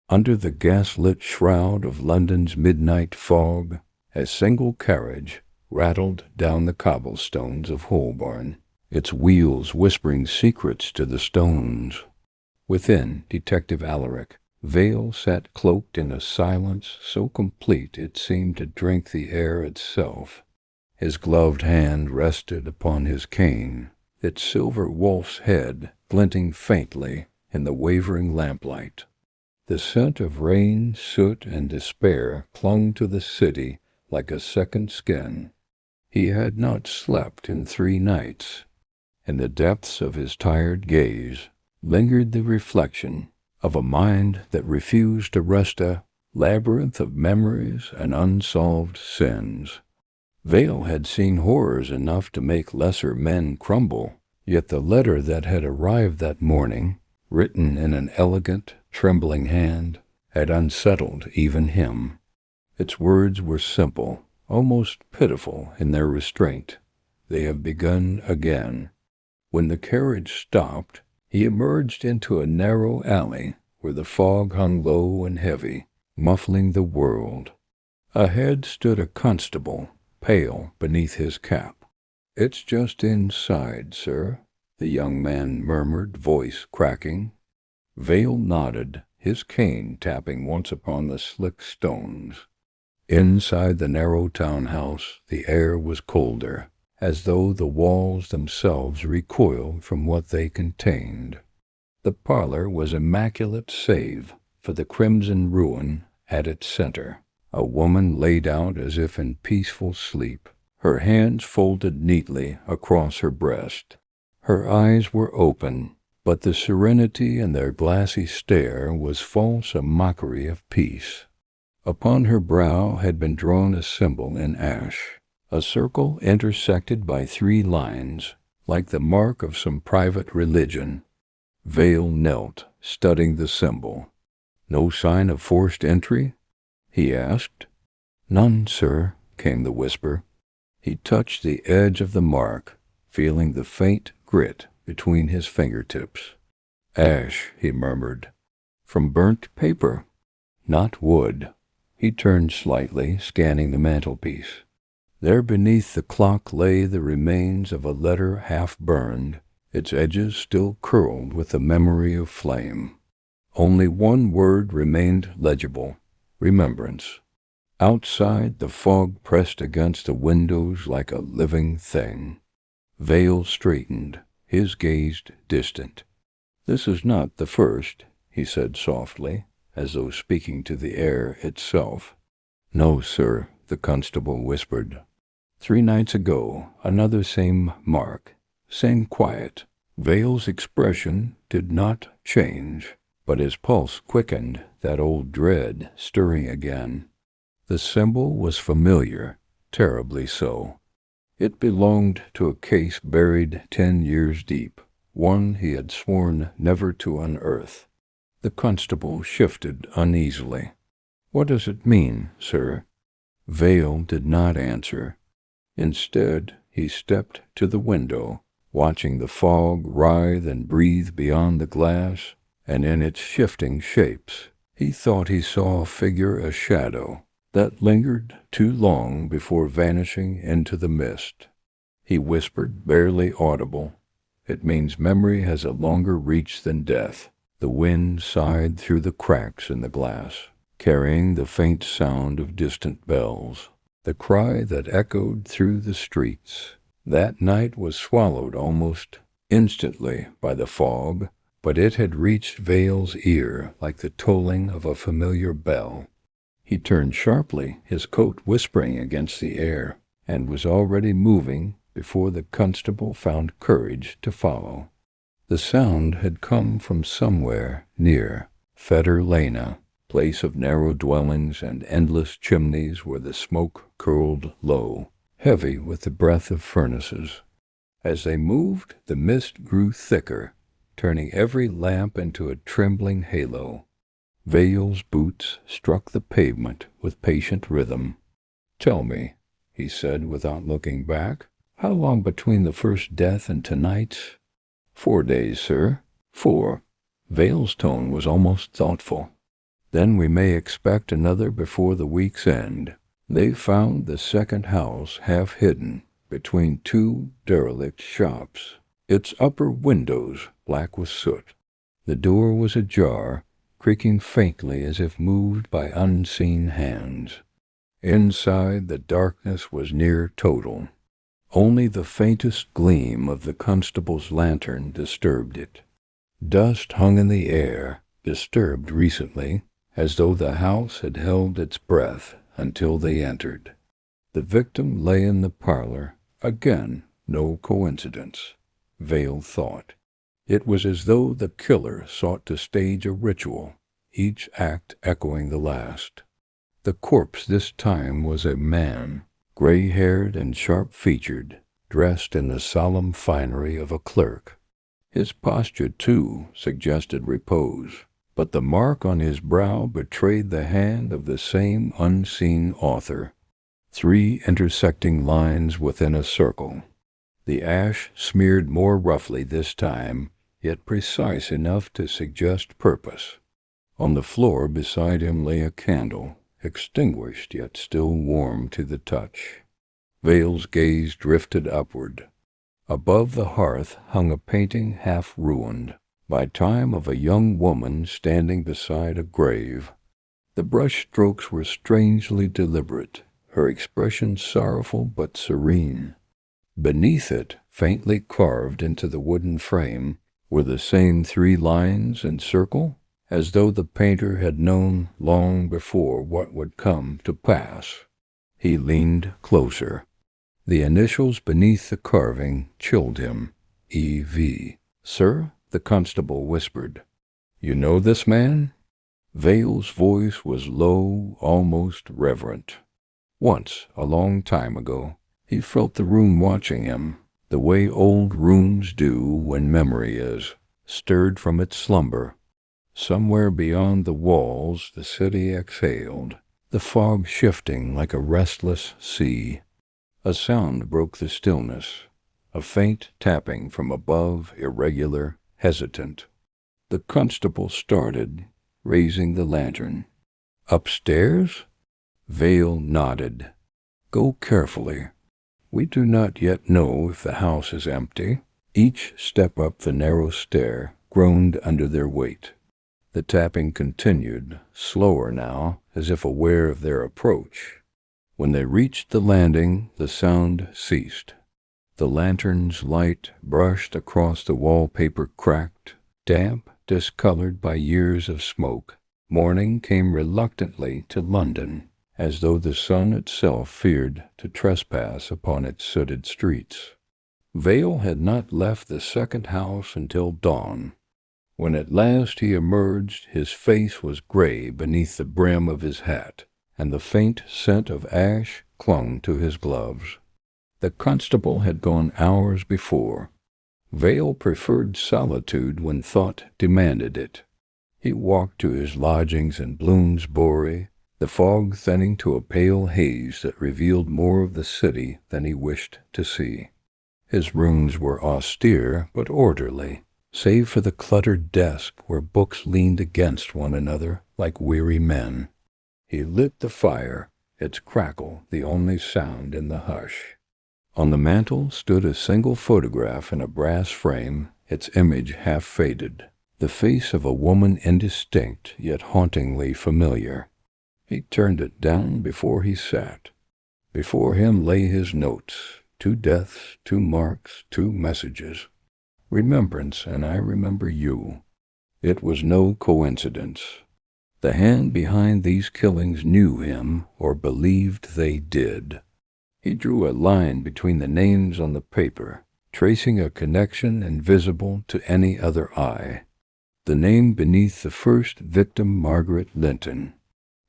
Under the gas-lit shroud of London's midnight fog, a single carriage rattled down the cobblestones of Holborn, its wheels whispering secrets to the stones. Within, Detective Alaric, Vale sat cloaked in a silence so complete it seemed to drink the air itself. His gloved hand rested upon his cane, its silver wolf's head glinting faintly in the wavering lamplight. The scent of rain, soot, and despair clung to the city like a second skin. He had not slept in 3 nights. In the depths of his tired gaze lingered the reflection of a mind that refused to rest, a labyrinth of memories and unsolved sins. Vale had seen horrors enough to make lesser men crumble, yet the letter that had arrived that morning, written in an elegant, trembling hand, had unsettled even him. Its words were simple, almost pitiful in their restraint. They have begun again. When the carriage stopped, he emerged into a narrow alley where the fog hung low and heavy, muffling the world. Ahead stood a constable, pale beneath his cap. "It's just inside, sir," the young man murmured, voice cracking. Vale nodded, his cane tapping once upon the slick stones. Inside the narrow townhouse, the air was colder, as though the walls themselves recoiled from what they contained. The parlor was immaculate save for the crimson ruin at its center. A woman laid out as if in peaceful sleep, her hands folded neatly across her breast. Her eyes were open, but the serenity in their glassy stare was false, a mockery of peace. Upon her brow had been drawn a symbol in ash, a circle intersected by 3 lines, like the mark of some private religion. Vale knelt, studying the symbol. "No sign of forced entry?" he asked. "None, sir," came the whisper. He touched the edge of the mark, feeling the faint grit between his fingertips. "Ash," he murmured. "From burnt paper, not wood." He turned slightly, scanning the mantelpiece. There beneath the clock lay the remains of a letter half burned, its edges still curled with the memory of flame. Only one word remained legible: remembrance. Outside, the fog pressed against the windows like a living thing. Vale straightened, his gaze distant. "This is not the first," he said softly, as though speaking to the air itself. "No, sir," the constable whispered. 3 nights ago, another same mark, same quiet." Vale's expression did not change, but his pulse quickened, that old dread stirring again. The symbol was familiar, terribly so. It belonged to a case buried 10 years deep, one he had sworn never to unearth. The constable shifted uneasily. "What does it mean, sir?" Vale did not answer. Instead, he stepped to the window, watching the fog writhe and breathe beyond the glass, and in its shifting shapes he thought he saw a figure, a shadow, that lingered too long before vanishing into the mist. He whispered, barely audible, "It means memory has a longer reach than death." The wind sighed through the cracks in the glass, carrying the faint sound of distant bells, the cry that echoed through the streets. That night was swallowed almost instantly by the fog, but it had reached Vale's ear like the tolling of a familiar bell. He turned sharply, his coat whispering against the air, and was already moving before the constable found courage to follow. The sound had come from somewhere near Fetter Lane, place of narrow dwellings and endless chimneys where the smoke curled low, heavy with the breath of furnaces. As they moved, the mist grew thicker, turning every lamp into a trembling halo. Vale's boots struck the pavement with patient rhythm. "Tell me," he said without looking back, "how long between the first death and tonight's?" 4 days, sir. 4. Vale's tone was almost thoughtful. Then we may expect another before the week's end. They found the second house half hidden between two derelict shops, its upper windows black with soot. The door was ajar, creaking faintly as if moved by unseen hands. Inside, the darkness was near total. Only the faintest gleam of the constable's lantern disturbed it. Dust hung in the air, disturbed recently, as though the house had held its breath until they entered. The victim lay in the parlor. Again, no coincidence, Vale thought. It was as though the killer sought to stage a ritual, each act echoing the last. The corpse this time was a man, gray-haired and sharp-featured, dressed in the solemn finery of a clerk. His posture, too, suggested repose, but the mark on his brow betrayed the hand of the same unseen author. 3 intersecting lines within a circle. The ash smeared more roughly this time, yet precise enough to suggest purpose. On the floor beside him lay a candle, extinguished yet still warm to the touch. Vale's gaze drifted upward. Above the hearth hung a painting half ruined, by time of a young woman standing beside a grave. The brush strokes were strangely deliberate, her expression sorrowful but serene. Beneath it, faintly carved into the wooden frame, were the same 3 lines and circle, as though the painter had known long before what would come to pass. He leaned closer. The initials beneath the carving chilled him. E.V. "Sir," the constable whispered. "You know this man?" Vale's voice was low, almost reverent. Once, a long time ago, he felt the room watching him, the way old rooms do when memory is stirred from its slumber. Somewhere beyond the walls the city exhaled, the fog shifting like a restless sea. A sound broke the stillness, a faint tapping from above, irregular, hesitant. The constable started, raising the lantern. "Upstairs?" Vale nodded. "Go carefully. We do not yet know if the house is empty." Each step up the narrow stair groaned under their weight. The tapping continued, slower now, as if aware of their approach. When they reached the landing, the sound ceased. The lantern's light brushed across the wallpaper, cracked, damp, discolored by years of smoke. Morning came reluctantly to London, as though the sun itself feared to trespass upon its sooted streets. Vale had not left the second house until dawn. When at last he emerged, his face was gray beneath the brim of his hat, and the faint scent of ash clung to his gloves. The constable had gone hours before. Vale preferred solitude when thought demanded it. He walked to his lodgings in Bloomsbury, the fog thinning to a pale haze that revealed more of the city than he wished to see. His rooms were austere but orderly, save for the cluttered desk where books leaned against one another like weary men. He lit the fire, its crackle the only sound in the hush. On the mantel stood a single photograph in a brass frame, its image half faded, the face of a woman indistinct yet hauntingly familiar. He turned it down before he sat. Before him lay his notes, 2 deaths, 2 marks, 2 messages. Remembrance, and I remember you. It was no coincidence. The hand behind these killings knew him, or believed they did. He drew a line between the names on the paper, tracing a connection invisible to any other eye. The name beneath the first victim, Margaret Linton.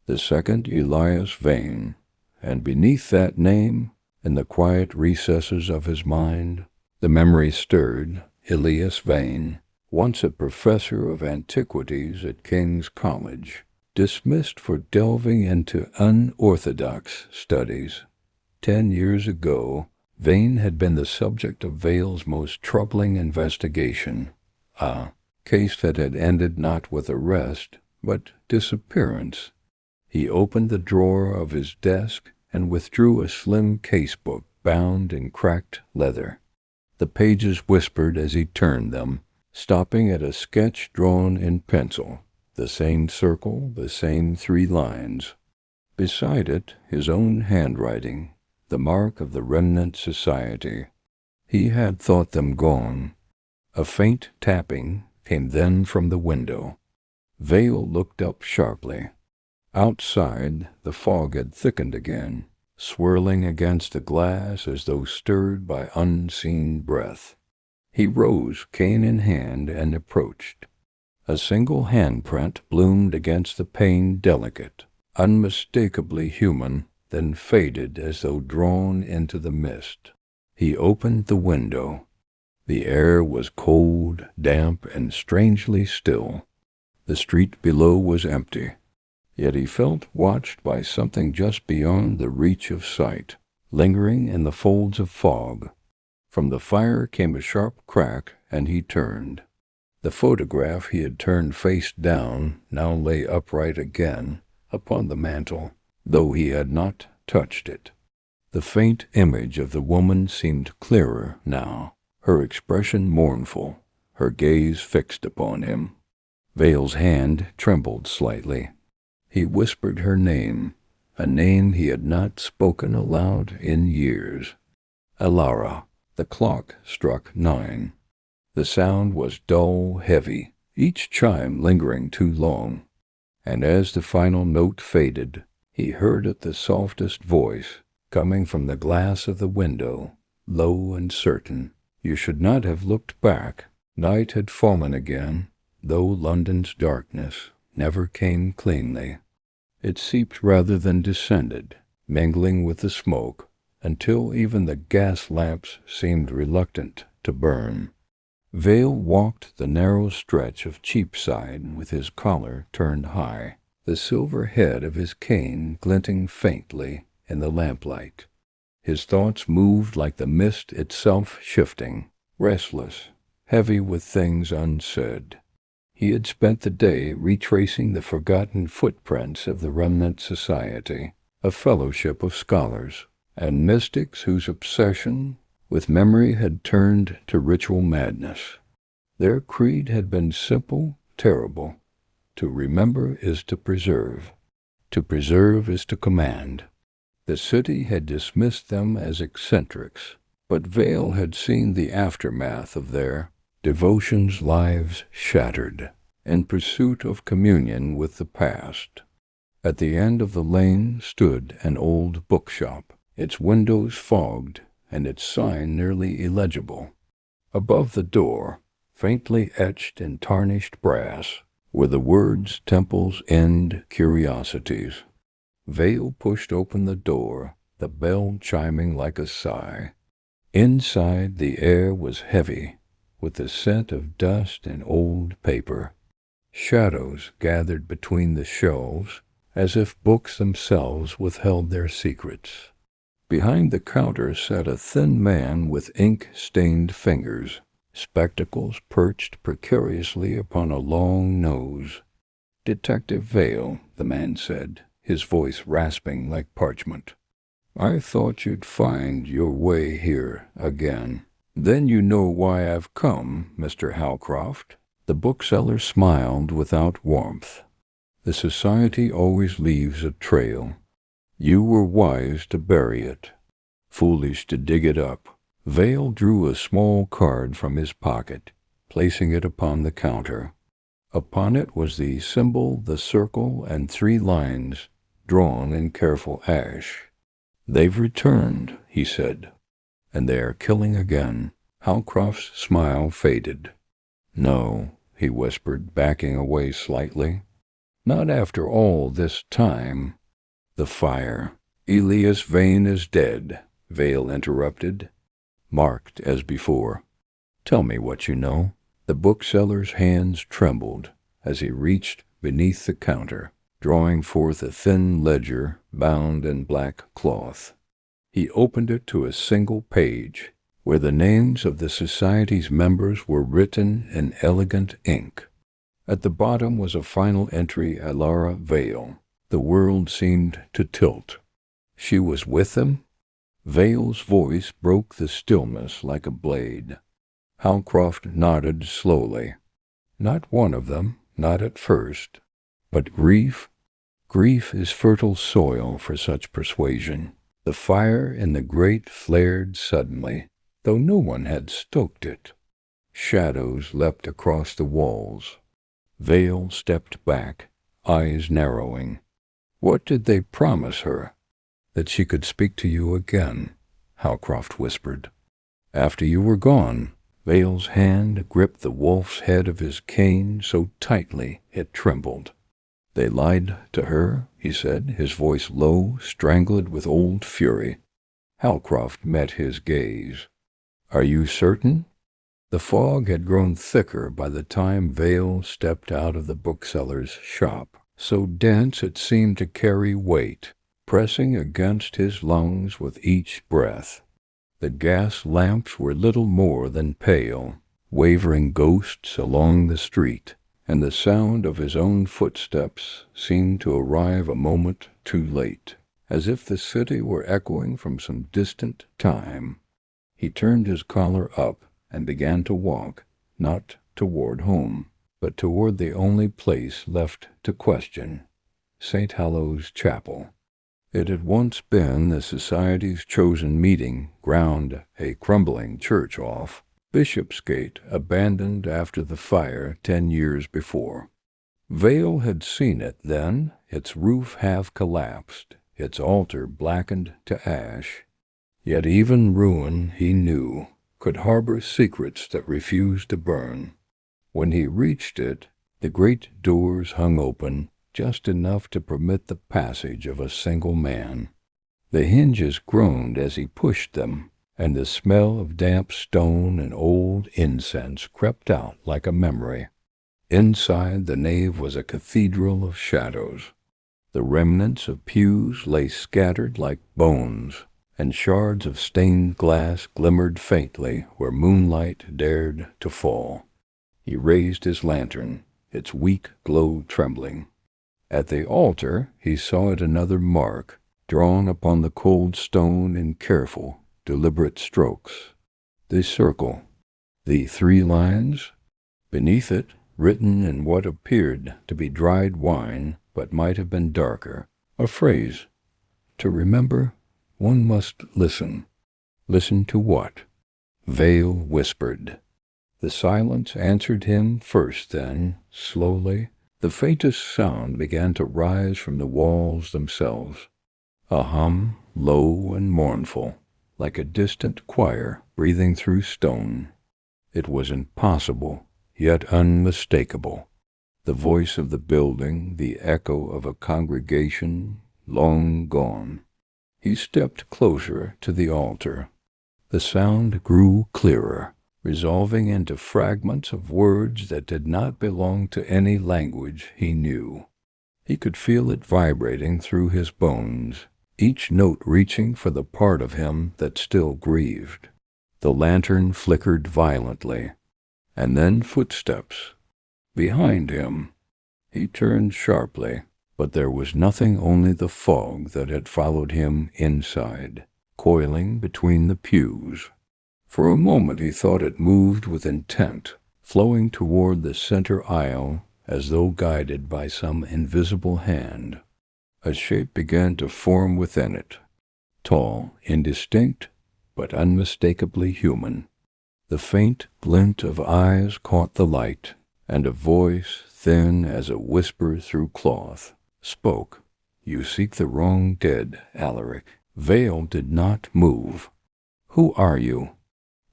The second, Elias Vane. And beneath that name, in the quiet recesses of his mind, the memory stirred. Elias Vane, once a professor of antiquities at King's College, dismissed for delving into unorthodox studies. 10 years ago, Vane had been the subject of Vale's most troubling investigation, a case that had ended not with arrest, but disappearance. He opened the drawer of his desk and withdrew a slim casebook bound in cracked leather. The pages whispered as he turned them, stopping at a sketch drawn in pencil. The same circle, the same 3 lines. Beside it, his own handwriting, the mark of the Remnant Society. He had thought them gone. A faint tapping came then from the window. Vale looked up sharply. Outside, the fog had thickened again, swirling against the glass as though stirred by unseen breath. He rose, cane in hand, and approached. A single handprint bloomed against the pane, delicate, unmistakably human, then faded as though drawn into the mist. He opened the window. The air was cold, damp, and strangely still. The street below was empty. Yet he felt watched by something just beyond the reach of sight, lingering in the folds of fog. From the fire came a sharp crack, and he turned. The photograph he had turned face down now lay upright again upon the mantel, though he had not touched it. The faint image of the woman seemed clearer now, her expression mournful, her gaze fixed upon him. Vale's hand trembled slightly. He whispered her name, a name he had not spoken aloud in years. Alara. The clock struck 9. The sound was dull, heavy, each chime lingering too long. And as the final note faded, he heard it the softest voice, coming from the glass of the window, low and certain. You should not have looked back. Night had fallen again, though London's darkness never came cleanly. It seeped rather than descended, mingling with the smoke, until even the gas lamps seemed reluctant to burn. Vale walked the narrow stretch of Cheapside with his collar turned high, the silver head of his cane glinting faintly in the lamplight. His thoughts moved like the mist itself, shifting, restless, heavy with things unsaid. He had spent the day retracing the forgotten footprints of the Remnant Society, a fellowship of scholars and mystics whose obsession with memory had turned to ritual madness. Their creed had been simple, terrible. To remember is to preserve. To preserve is to command. The city had dismissed them as eccentrics, but Vale had seen the aftermath of their devotions, lives shattered, in pursuit of communion with the past. At the end of the lane stood an old bookshop, its windows fogged and its sign nearly illegible. Above the door, faintly etched in tarnished brass, were the words Temple's End Curiosities. Vale pushed open the door, the bell chiming like a sigh. Inside, the air was heavy, with the scent of dust and old paper. Shadows gathered between the shelves, as if books themselves withheld their secrets. Behind the counter sat a thin man with ink-stained fingers, spectacles perched precariously upon a long nose. "Detective Vale," the man said, his voice rasping like parchment. "I thought you'd find your way here again." "Then you know why I've come, Mr. Halcroft." The bookseller smiled without warmth. "The society always leaves a trail. You were wise to bury it, foolish to dig it up." Vale drew a small card from his pocket, placing it upon the counter. Upon it was the symbol, the circle, and 3 lines, drawn in careful ash. "They've returned," he said, "and they are killing again." Halcroft's smile faded. "No," he whispered, backing away slightly. "Not after all this time." "The fire. Elias Vane is dead," Vale interrupted, marked as before. "Tell me what you know." The bookseller's hands trembled as he reached beneath the counter, drawing forth a thin ledger bound in black cloth. He opened it to a single page, where the names of the society's members were written in elegant ink. At the bottom was a final entry, Alara Vale. The world seemed to tilt. She was with them? Vale's voice broke the stillness like a blade. Halcroft nodded slowly. Not one of them, not at first. But grief? Grief is fertile soil for such persuasion. The fire in the grate flared suddenly, though no one had stoked it. Shadows leapt across the walls. Vale stepped back, eyes narrowing. What did they promise her? That she could speak to you again, Halcroft whispered. After you were gone. Vale's hand gripped the wolf's head of his cane so tightly it trembled. They lied to her, he said, his voice low, strangled with old fury. Halcroft met his gaze. Are you certain? The fog had grown thicker by the time Vale stepped out of the bookseller's shop, so dense it seemed to carry weight, pressing against his lungs with each breath. The gas lamps were little more than pale, wavering ghosts along the street, and the sound of his own footsteps seemed to arrive a moment too late, as if the city were echoing from some distant time. He turned his collar up and began to walk, not toward home, but toward the only place left to question, St. Hallow's Chapel. It had once been the Society's chosen meeting ground, a crumbling church off Bishopsgate, abandoned after the fire 10 years before. Vale had seen it then, its roof half collapsed, its altar blackened to ash. Yet even ruin, he knew, could harbor secrets that refused to burn. When he reached it, the great doors hung open, just enough to permit the passage of a single man. The hinges groaned as he pushed them, and the smell of damp stone and old incense crept out like a memory. Inside the nave was a cathedral of shadows. The remnants of pews lay scattered like bones, and shards of stained glass glimmered faintly where moonlight dared to fall. He raised his lantern, its weak glow trembling. At the altar he saw it another mark, drawn upon the cold stone in careful, deliberate strokes. The circle, the 3 lines. Beneath it, written in what appeared to be dried wine, but might have been darker, a phrase. To remember, one must listen. Listen to what? Vale whispered. The silence answered him first, then, slowly, the faintest sound began to rise from the walls themselves. A hum, low and mournful, like a distant choir breathing through stone. It was impossible, yet unmistakable. The voice of the building, the echo of a congregation long gone. He stepped closer to the altar. The sound grew clearer, resolving into fragments of words that did not belong to any language he knew. He could feel it vibrating through his bones, each note reaching for the part of him that still grieved. The lantern flickered violently, and then footsteps. Behind him. He turned sharply, but there was nothing, only the fog that had followed him inside, coiling between the pews. For a moment he thought it moved with intent, flowing toward the center aisle as though guided by some invisible hand. A shape began to form within it, tall, indistinct, but unmistakably human. The faint glint of eyes caught the light, and a voice, thin as a whisper through cloth, spoke. You seek the wrong dead, Alaric. Vale did not move. Who are you?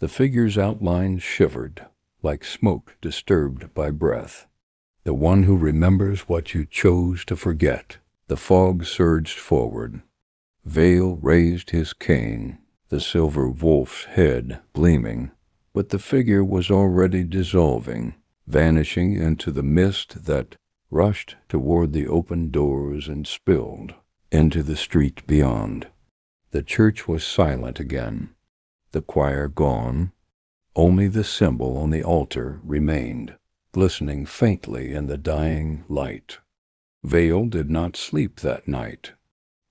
The figure's outline shivered, like smoke disturbed by breath. The one who remembers what you chose to forget. The fog surged forward. Vale raised his cane, the silver wolf's head gleaming, but the figure was already dissolving, vanishing into the mist that rushed toward the open doors and spilled into the street beyond. The church was silent again. The choir gone, only the symbol on the altar remained, glistening faintly in the dying light. Vale did not sleep that night.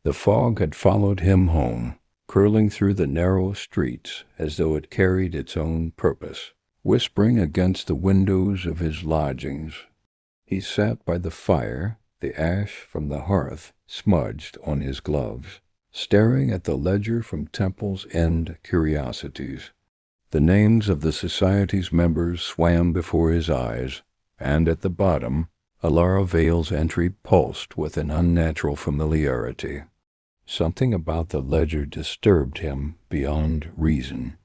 The fog had followed him home, curling through the narrow streets as though it carried its own purpose, whispering against the windows of his lodgings. He sat by the fire, the ash from the hearth smudged on his gloves, staring at the ledger from Temple's End Curiosities. The names of the society's members swam before his eyes, and at the bottom, Alara Vale's entry pulsed with an unnatural familiarity. Something about the ledger disturbed him beyond reason.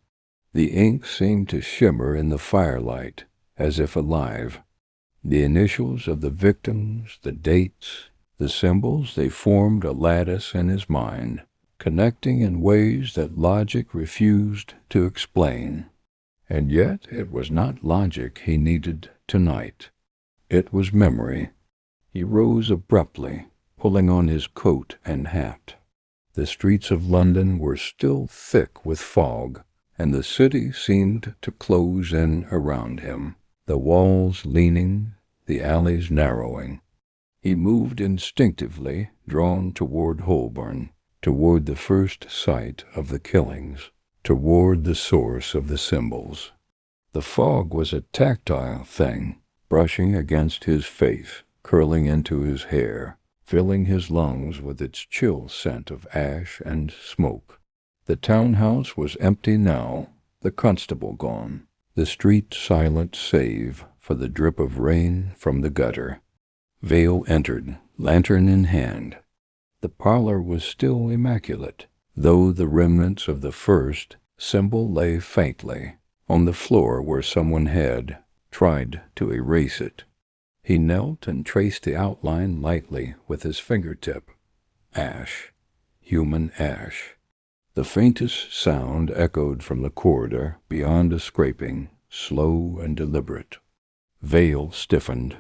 The ink seemed to shimmer in the firelight, as if alive. The initials of the victims, the dates, the symbols, they formed a lattice in his mind, connecting in ways that logic refused to explain. And yet it was not logic he needed tonight. It was memory. He rose abruptly, pulling on his coat and hat. The streets of London were still thick with fog, and the city seemed to close in around him, the walls leaning, the alleys narrowing. He moved instinctively, drawn toward Holborn, toward the first site of the killings, toward the source of the symbols. The fog was a tactile thing, brushing against his face, curling into his hair, filling his lungs with its chill scent of ash and smoke. The townhouse was empty now, the constable gone, the street silent save for the drip of rain from the gutter. Vale entered, lantern in hand. The parlor was still immaculate, though the remnants of the first symbol lay faintly on the floor where someone had tried to erase it. He knelt and traced the outline lightly with his fingertip. Ash. Human ash. The faintest sound echoed from the corridor beyond a scraping, slow and deliberate. Vale stiffened.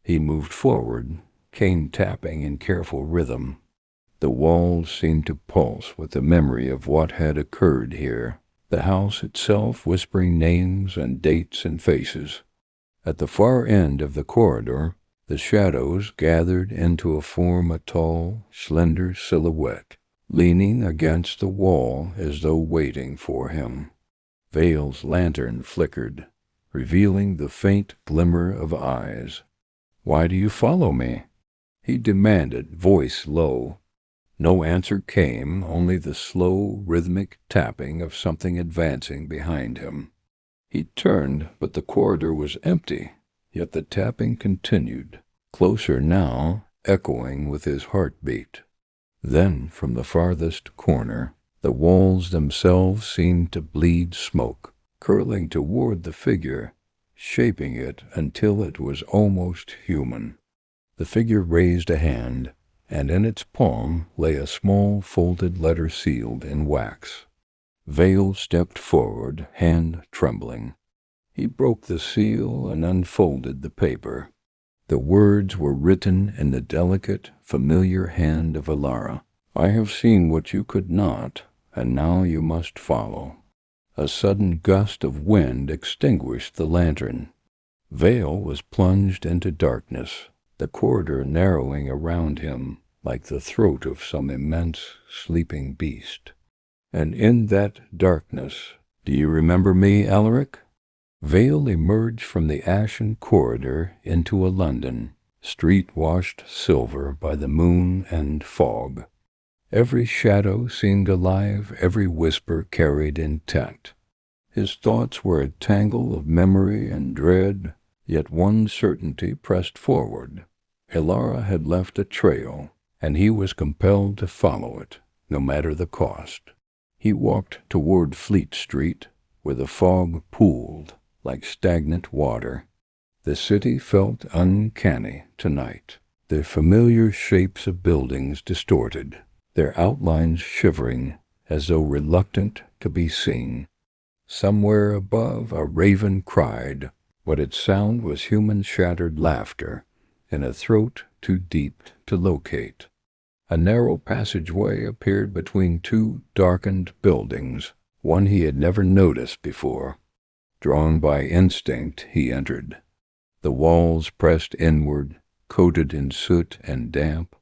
He moved forward, cane tapping in careful rhythm. The walls seemed to pulse with the memory of what had occurred here, the house itself whispering names and dates and faces. At the far end of the corridor, the shadows gathered into a form, a tall, slender silhouette, leaning against the wall as though waiting for him. Vale's lantern flickered, revealing the faint glimmer of eyes. "Why do you follow me?" he demanded, voice low. No answer came, only the slow, rhythmic tapping of something advancing behind him. He turned, but the corridor was empty, yet the tapping continued, closer now, echoing with his heartbeat. Then, from the farthest corner, the walls themselves seemed to bleed smoke, curling toward the figure, shaping it until it was almost human. The figure raised a hand, and in its palm lay a small folded letter sealed in wax. Vale stepped forward, hand trembling. He broke the seal and unfolded the paper. The words were written in the delicate, familiar hand of Alara. "I have seen what you could not, and now you must follow." A sudden gust of wind extinguished the lantern. Vale was plunged into darkness, the corridor narrowing around him like the throat of some immense sleeping beast. And in that darkness, "Do you remember me, Alaric?" Vale emerged from the ashen corridor into a London, street washed silver by the moon and fog. Every shadow seemed alive, every whisper carried intent. His thoughts were a tangle of memory and dread, yet one certainty pressed forward. Alara had left a trail, and he was compelled to follow it, no matter the cost. He walked toward Fleet Street, where the fog pooled like stagnant water. The city felt uncanny tonight, the familiar shapes of buildings distorted, their outlines shivering as though reluctant to be seen. Somewhere above a raven cried, but its sound was human shattered laughter in a throat too deep to locate. A narrow passageway appeared between two darkened buildings, one he had never noticed before. Drawn by instinct, he entered. the walls pressed inward, coated in soot and damp.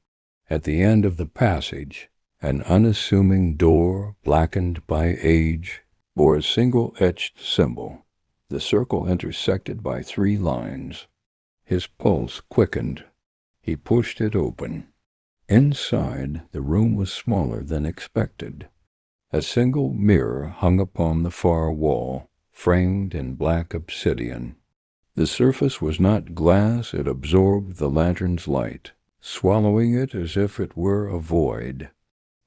At the end of the passage, an unassuming door, blackened by age, bore a single etched symbol, the circle intersected by 3 lines. His pulse quickened. He pushed it open. Inside, the room was smaller than expected. A single mirror hung upon the far wall, framed in black obsidian. The surface was not glass, it absorbed the lantern's light, swallowing it as if it were a void.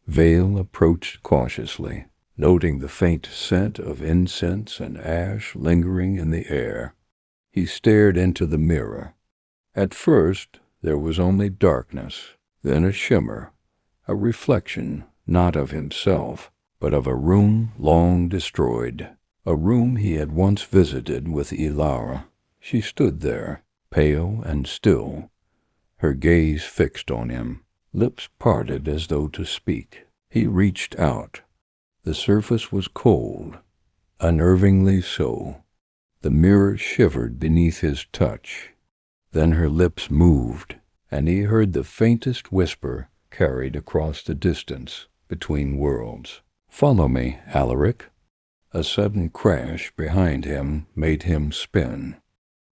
Vale approached cautiously, noting the faint scent of incense and ash lingering in the air. He stared into the mirror. At first, there was only darkness, then a shimmer, a reflection not of himself, but of a room long destroyed, a room he had once visited with Ilara. She stood there, pale and still, her gaze fixed on him, lips parted as though to speak. He reached out. The surface was cold, unnervingly so. The mirror shivered beneath his touch. Then her lips moved, and he heard the faintest whisper carried across the distance between worlds. "Follow me, Alaric." A sudden crash behind him made him spin.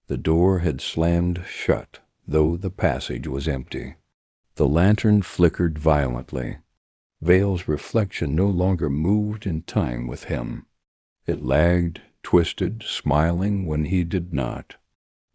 The door had slammed shut, though the passage was empty. The lantern flickered violently. Vale's reflection no longer moved in time with him. It lagged, twisted, smiling when he did not.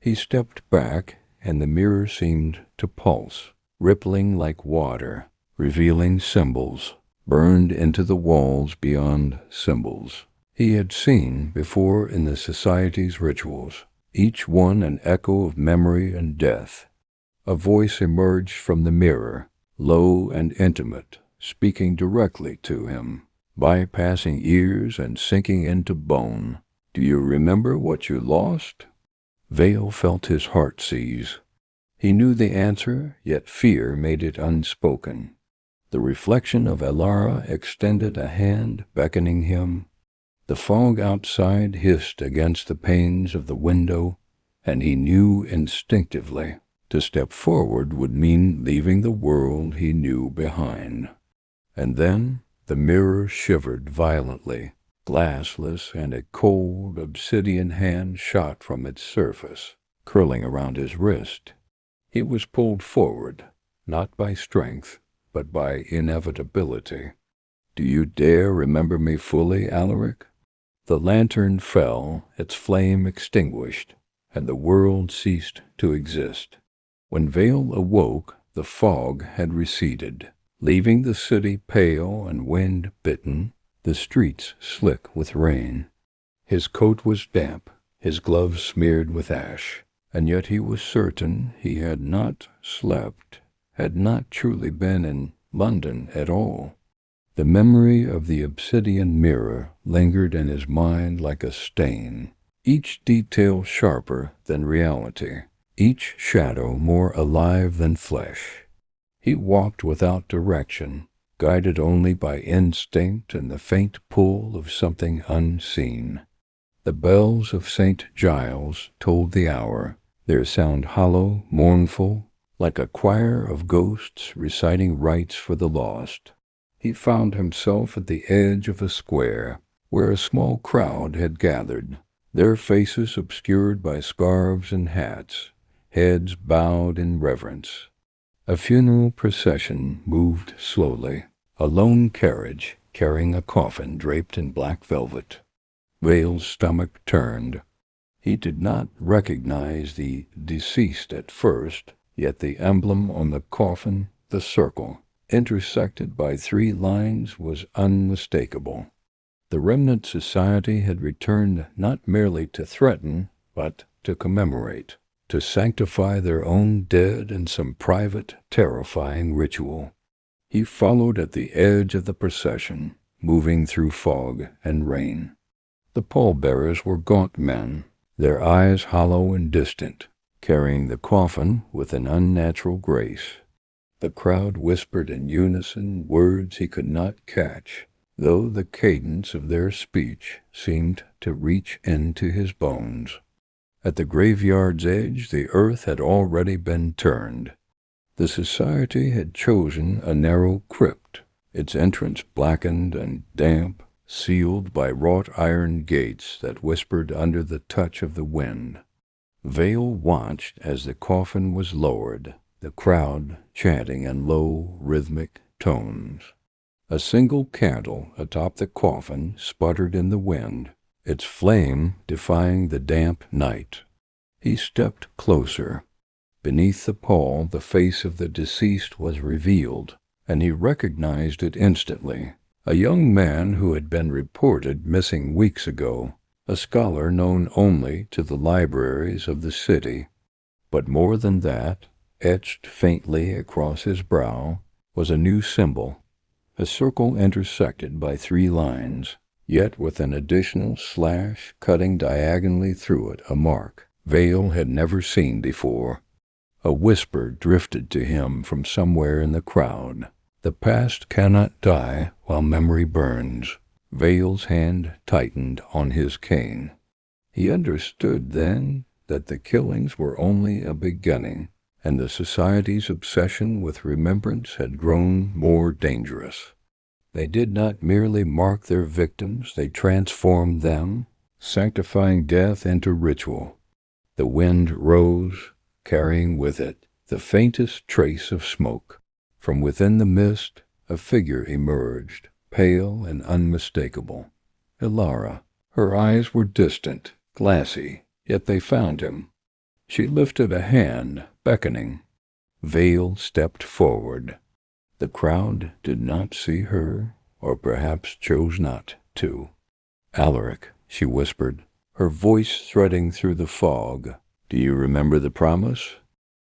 He stepped back, and the mirror seemed to pulse, rippling like water, revealing symbols, burned into the walls beyond symbols. He had seen before in the society's rituals, each one an echo of memory and death. A voice emerged from the mirror, low and intimate, speaking directly to him, bypassing ears and sinking into bone. "Do you remember what you lost?" Vale felt his heart seize. He knew the answer, yet fear made it unspoken. The reflection of Elara extended a hand, beckoning him. The fog outside hissed against the panes of the window, and he knew instinctively to step forward would mean leaving the world he knew behind. And then the mirror shivered violently, glassless, and a cold, obsidian hand shot from its surface, curling around his wrist. He was pulled forward, not by strength, but by inevitability. "Do you dare remember me fully, Alaric?" The lantern fell, its flame extinguished, and the world ceased to exist. When Vale awoke, the fog had receded, leaving the city pale and wind-bitten, the streets slick with rain. His coat was damp, his gloves smeared with ash, and yet he was certain he had not slept, had not truly been in London at all. The memory of the obsidian mirror lingered in his mind like a stain, each detail sharper than reality, each shadow more alive than flesh. He walked without direction, guided only by instinct and the faint pull of something unseen. The bells of St. Giles told the hour, their sound hollow, mournful, like a choir of ghosts reciting rites for the lost. He found himself at the edge of a square, where a small crowd had gathered, their faces obscured by scarves and hats, heads bowed in reverence. A funeral procession moved slowly, a lone carriage carrying a coffin draped in black velvet. Vale's stomach turned. He did not recognize the deceased at first, yet the emblem on the coffin, the circle, intersected by 3 lines, was unmistakable. The Remnant Society had returned not merely to threaten, but to commemorate, to sanctify their own dead in some private, terrifying ritual. He followed at the edge of the procession, moving through fog and rain. The pallbearers were gaunt men, their eyes hollow and distant, carrying the coffin with an unnatural grace. The crowd whispered in unison words he could not catch, though the cadence of their speech seemed to reach into his bones. At the graveyard's edge, the earth had already been turned. The society had chosen a narrow crypt, its entrance blackened and damp, sealed by wrought iron gates that whispered under the touch of the wind. Vale watched as the coffin was lowered, the crowd chanting in low, rhythmic tones. A single candle atop the coffin sputtered in the wind, its flame defying the damp night. He stepped closer. Beneath the pall, the face of the deceased was revealed, and he recognized it instantly. A young man who had been reported missing weeks ago, a scholar known only to the libraries of the city. But more than that, etched faintly across his brow, was a new symbol, a circle intersected by 3 lines, yet with an additional slash cutting diagonally through it, a mark Vale had never seen before. A whisper drifted to him from somewhere in the crowd. The past cannot die while memory burns. Vale's hand tightened on his cane. He understood then that the killings were only a beginning, and the society's obsession with remembrance had grown more dangerous. They did not merely mark their victims, they transformed them, sanctifying death into ritual. The wind rose, carrying with it the faintest trace of smoke. From within the mist, a figure emerged, pale and unmistakable. Ilara. Her eyes were distant, glassy, yet they found him. She lifted a hand, beckoning. Vale stepped forward. The crowd did not see her, or perhaps chose not to. "Alaric," she whispered, her voice threading through the fog. "Do you remember the promise?"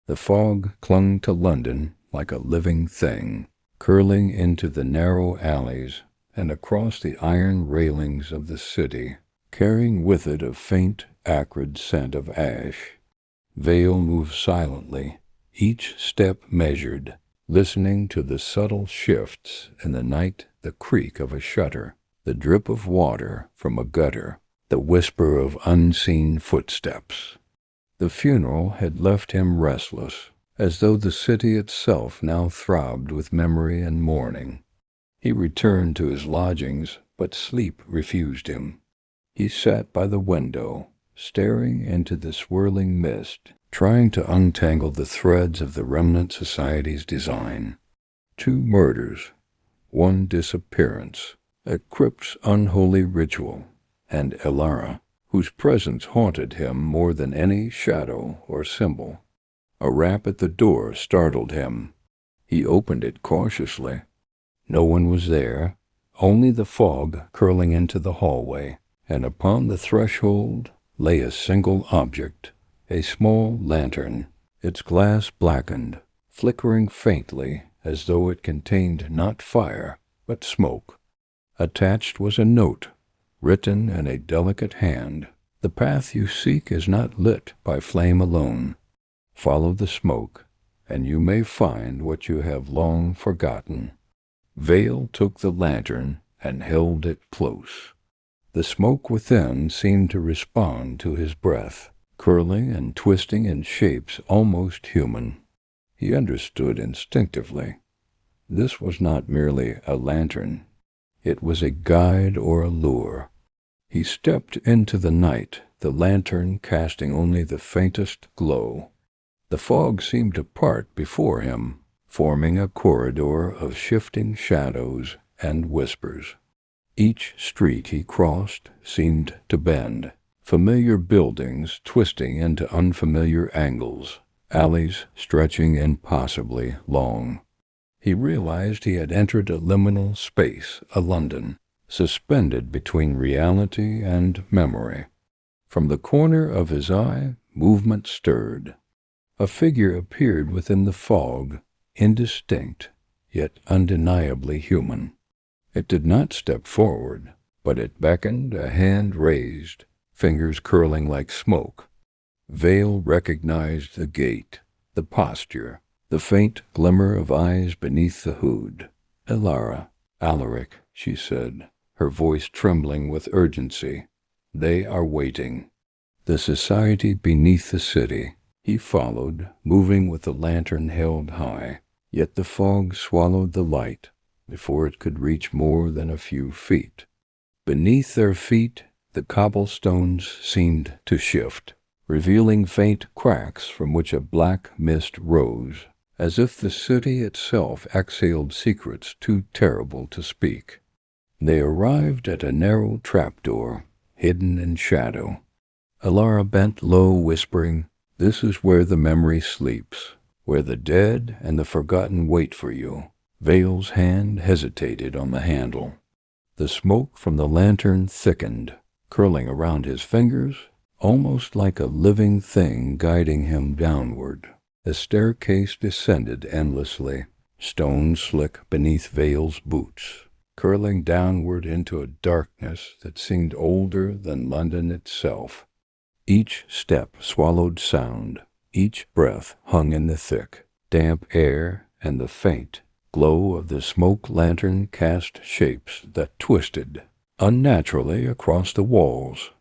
The fog clung to London like a living thing, curling into the narrow alleys and across the iron railings of the city, carrying with it a faint, acrid scent of ash. Vale moved silently, each step measured, listening to the subtle shifts in the night, the creak of a shutter, the drip of water from a gutter, the whisper of unseen footsteps. The funeral had left him restless, as though the city itself now throbbed with memory and mourning. He returned to his lodgings, but sleep refused him. He sat by the window, staring into the swirling mist, trying to untangle the threads of the Remnant Society's design. 2 murders, 1 disappearance, a crypt's unholy ritual, and Ilara, whose presence haunted him more than any shadow or symbol. A rap at the door startled him. He opened it cautiously. No one was there, only the fog curling into the hallway, and upon the threshold lay a single object, a small lantern, its glass blackened, flickering faintly as though it contained not fire, but smoke. Attached was a note, written in a delicate hand. "The path you seek is not lit by flame alone. Follow the smoke, and you may find what you have long forgotten." Vale took the lantern and held it close. The smoke within seemed to respond to his breath, curling and twisting in shapes almost human. He understood instinctively. This was not merely a lantern. It was a guide or a lure. He stepped into the night, the lantern casting only the faintest glow. The fog seemed to part before him, forming a corridor of shifting shadows and whispers. Each street he crossed seemed to bend, familiar buildings twisting into unfamiliar angles, alleys stretching impossibly long. He realized he had entered a liminal space, a London, suspended between reality and memory. From the corner of his eye, movement stirred. A figure appeared within the fog, indistinct, yet undeniably human. It did not step forward, but it beckoned, a hand raised, fingers curling like smoke. Vale recognized the gait, the posture, the faint glimmer of eyes beneath the hood. "Ilara, Alaric," she said, her voice trembling with urgency. "They are waiting." The society beneath the city. He followed, moving with the lantern held high, yet the fog swallowed the light before it could reach more than a few feet. Beneath their feet, the cobblestones seemed to shift, revealing faint cracks from which a black mist rose, as if the city itself exhaled secrets too terrible to speak. They arrived at a narrow trapdoor, hidden in shadow. Alara bent low, whispering, "This is where the memory sleeps, where the dead and the forgotten wait for you." Vale's hand hesitated on the handle. The smoke from the lantern thickened, curling around his fingers, almost like a living thing guiding him downward. The staircase descended endlessly, stone slick beneath Vale's boots, curling downward into a darkness that seemed older than London itself. Each step swallowed sound, each breath hung in the thick, damp air, and the faint glow of the smoke lantern cast shapes that twisted unnaturally across the walls.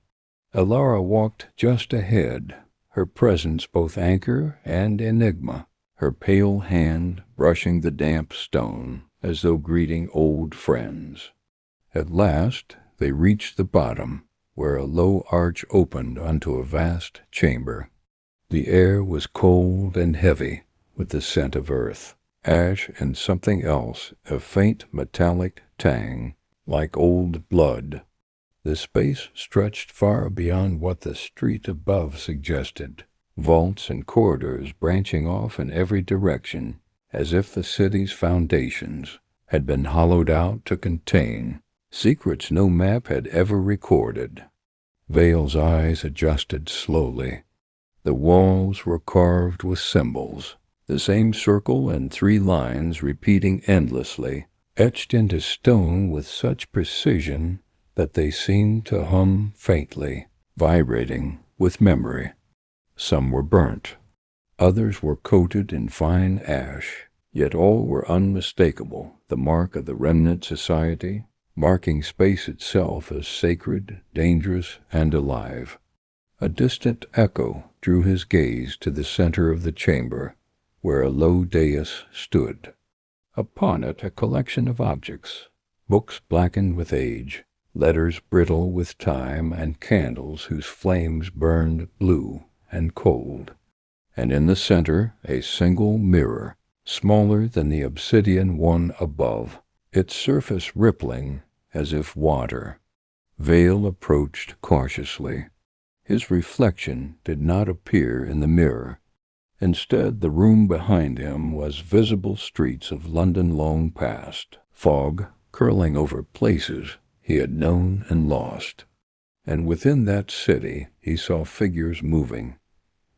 Alara walked just ahead, her presence both anchor and enigma, her pale hand brushing the damp stone as though greeting old friends. At last they reached the bottom, where a low arch opened onto a vast chamber. The air was cold and heavy with the scent of earth, ash, and something else, a faint metallic tang, like old blood. The space stretched far beyond what the street above suggested, vaults and corridors branching off in every direction, as if the city's foundations had been hollowed out to contain secrets no map had ever recorded. Vale's eyes adjusted slowly. The walls were carved with symbols, the same circle and 3 lines repeating endlessly, etched into stone with such precision that they seemed to hum faintly, vibrating with memory. Some were burnt, others were coated in fine ash, yet all were unmistakable, the mark of the Remnant Society, marking space itself as sacred, dangerous, and alive. A distant echo drew his gaze to the center of the chamber, where a low dais stood. Upon it a collection of objects, books blackened with age, letters brittle with time, and candles whose flames burned blue and cold. And in the center a single mirror, smaller than the obsidian one above, its surface rippling as if water. Vale approached cautiously. His reflection did not appear in the mirror. Instead, the room behind him was visible streets of London long past, fog curling over places he had known and lost. And within that city he saw figures moving,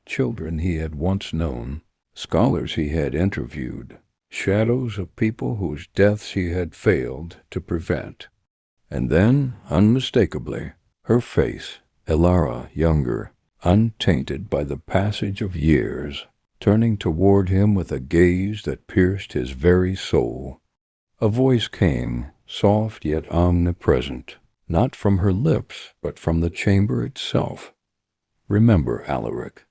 children he had once known, scholars he had interviewed, shadows of people whose deaths he had failed to prevent. And then, unmistakably, her face, Alara younger, untainted by the passage of years, turning toward him with a gaze that pierced his very soul. A voice came, soft yet omnipresent, not from her lips, but from the chamber itself. "Remember, Alaric.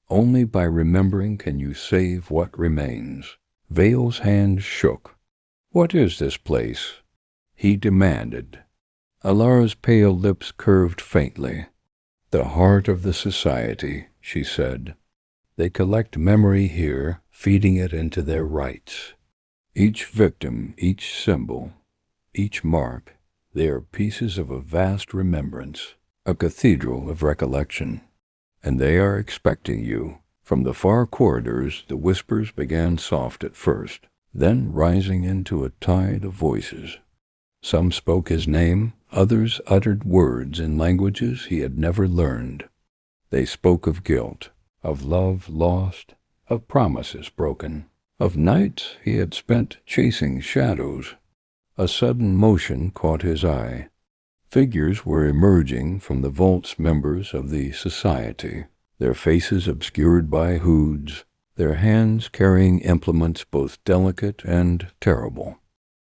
Only by remembering can you save what remains." Vale's hand shook. "What is this place?" he demanded. Alara's pale lips curved faintly. "The heart of the society," she said. "They collect memory here, feeding it into their rites. Each victim, each symbol, each mark, they are pieces of a vast remembrance, a cathedral of recollection. And they are expecting you." From the far corridors the whispers began soft at first, then rising into a tide of voices. Some spoke his name, others uttered words in languages he had never learned. They spoke of guilt, of love lost, of promises broken, of nights he had spent chasing shadows. A sudden motion caught his eye. Figures were emerging from the vault's members of the society, their faces obscured by hoods, their hands carrying implements both delicate and terrible.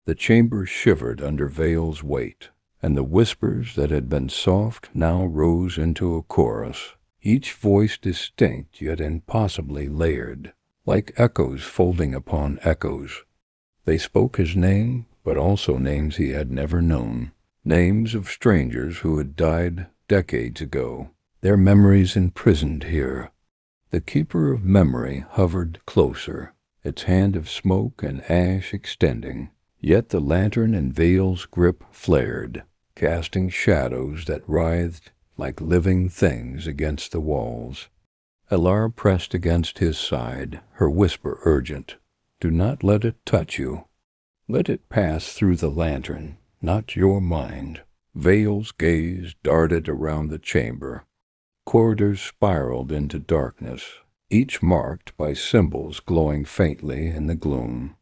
The chamber shivered under Vale's weight, and the whispers that had been soft now rose into a chorus. each voice distinct yet impossibly layered, like echoes folding upon echoes. They spoke his name, but also names he had never known, names of strangers who had died decades ago, their memories imprisoned here. The keeper of memory hovered closer, its hand of smoke and ash extending, yet the lantern in Vale's grip flared, casting shadows that writhed like living things against the walls. Alara pressed against his side, her whisper urgent. "Do not let it touch you. Let it pass through the lantern, not your mind." Vale's gaze darted around the chamber. Corridors spiraled into darkness, each marked by symbols glowing faintly in the gloom.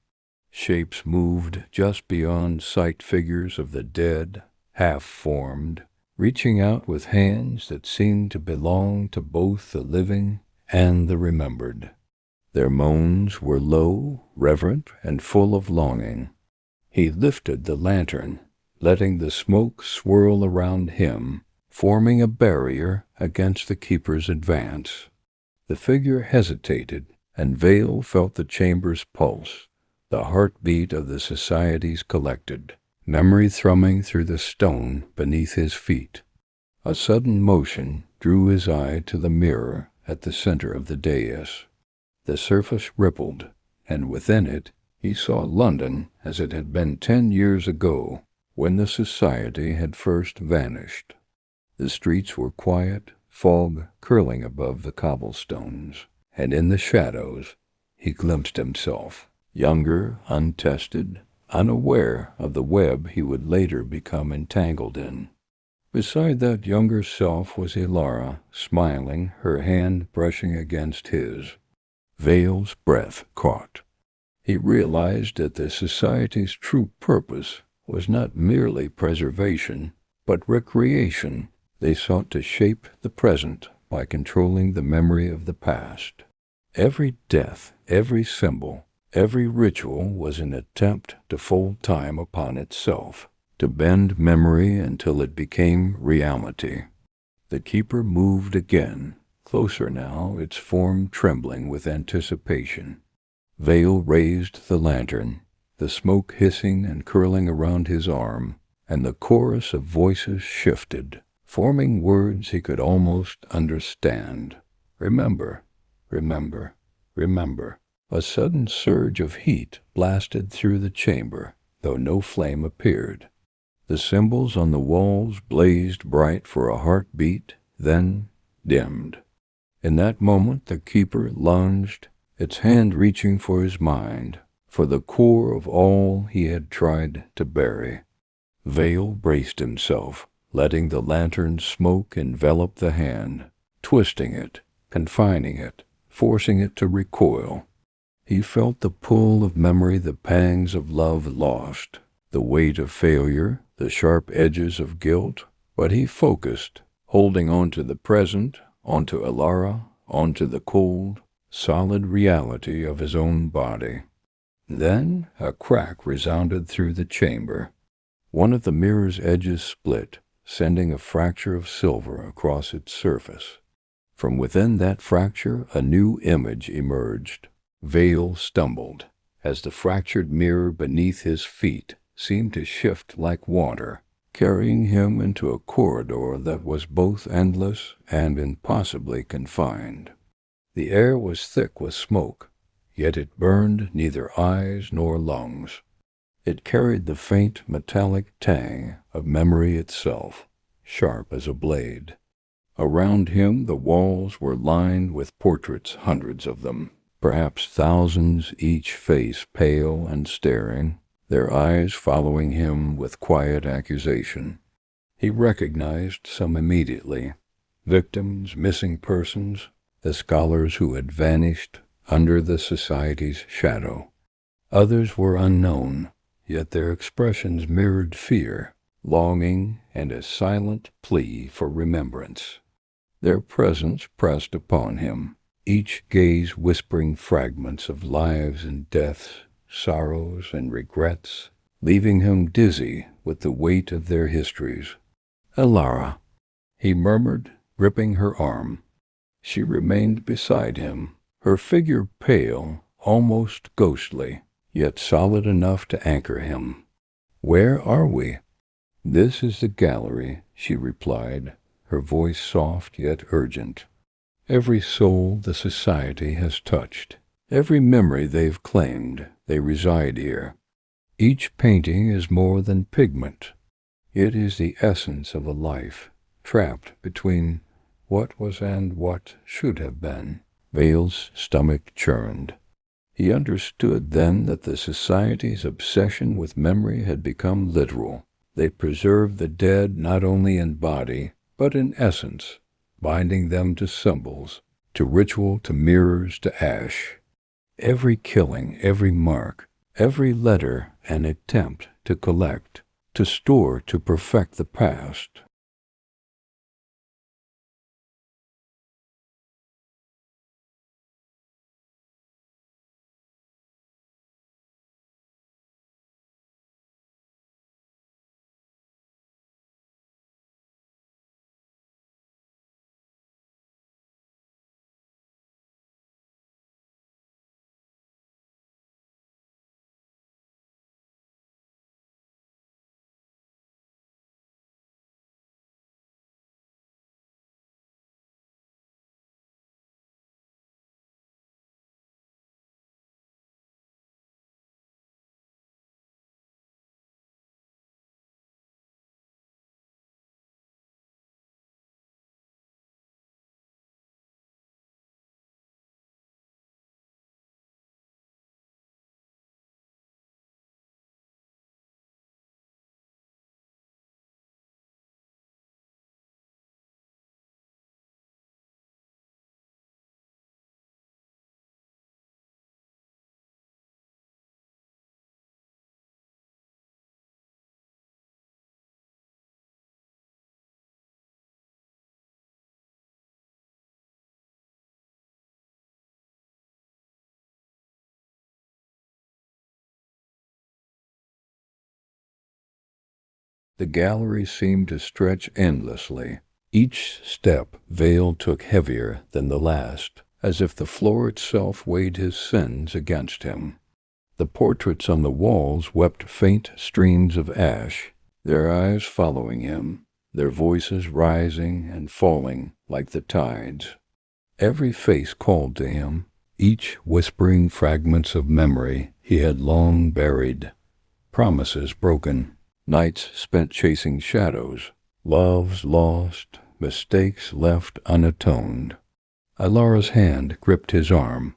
Shapes moved just beyond sight, figures of the dead, half-formed, reaching out with hands that seemed to belong to both the living and the remembered. Their moans were low, reverent, and full of longing. He lifted the lantern, letting the smoke swirl around him, forming a barrier against the keeper's advance. The figure hesitated, and Vale felt the chamber's pulse, the heartbeat of the society's collected, memory thrumming through the stone beneath his feet. A sudden motion drew his eye to the mirror at the center of the dais. The surface rippled, and within it he saw London as it had been 10 years ago, when the society had first vanished. The streets were quiet, fog curling above the cobblestones, and in the shadows he glimpsed himself, younger, untested, unaware of the web he would later become entangled in. Beside that younger self was Alara, smiling, her hand brushing against his. Vale's breath caught. He realized that the society's true purpose was not merely preservation, but recreation. They sought to shape the present by controlling the memory of the past. Every death, every symbol, every ritual was an attempt to fold time upon itself, to bend memory until it became reality. The keeper moved again, closer now, its form trembling with anticipation. Vale raised the lantern, the smoke hissing and curling around his arm, and the chorus of voices shifted, forming words he could almost understand. Remember, remember, remember. A sudden surge of heat blasted through the chamber, though no flame appeared. The symbols on the walls blazed bright for a heartbeat, then dimmed. In that moment the keeper lunged, its hand reaching for his mind, for the core of all he had tried to bury. Vale braced himself, letting the lantern's smoke envelop the hand, twisting it, confining it, forcing it to recoil. He felt the pull of memory, the pangs of love lost, the weight of failure, the sharp edges of guilt, but he focused, holding on to the present, onto Alara, onto the cold, solid reality of his own body. Then a crack resounded through the chamber. One of the mirror's edges split, sending a fracture of silver across its surface. From within that fracture a new image emerged. Vale stumbled, as the fractured mirror beneath his feet seemed to shift like water, carrying him into a corridor that was both endless and impossibly confined. The air was thick with smoke, yet it burned neither eyes nor lungs. It carried the faint metallic tang of memory itself, sharp as a blade. Around him the walls were lined with portraits, hundreds of them, perhaps thousands, each face pale and staring, their eyes following him with quiet accusation. He recognized some immediately. Victims, missing persons, the scholars who had vanished under the society's shadow. Others were unknown, yet their expressions mirrored fear, longing, and a silent plea for remembrance. Their presence pressed upon him, each gaze whispering fragments of lives and deaths, sorrows and regrets, leaving him dizzy with the weight of their histories. "Alara," he murmured, gripping her arm. She remained beside him, her figure pale, almost ghostly, yet solid enough to anchor him. "Where are we?" "This is the gallery," she replied, her voice soft yet urgent. "Every soul the society has touched, every memory they've claimed, they reside here. Each painting is more than pigment. It is the essence of a life, trapped between what was and what should have been." Vale's stomach churned. He understood then that the Society's obsession with memory had become literal. They preserved the dead not only in body, but in essence, binding them to symbols, to ritual, to mirrors, to ash. Every killing, every mark, every letter an attempt to collect, to store, to perfect the past. The gallery seemed to stretch endlessly. Each step Vale took heavier than the last, as if the floor itself weighed his sins against him. The portraits on the walls wept faint streams of ash, their eyes following him, their voices rising and falling like the tides. Every face called to him, each whispering fragments of memory he had long buried, promises broken, nights spent chasing shadows, loves lost, mistakes left unatoned. Ilara's hand gripped his arm.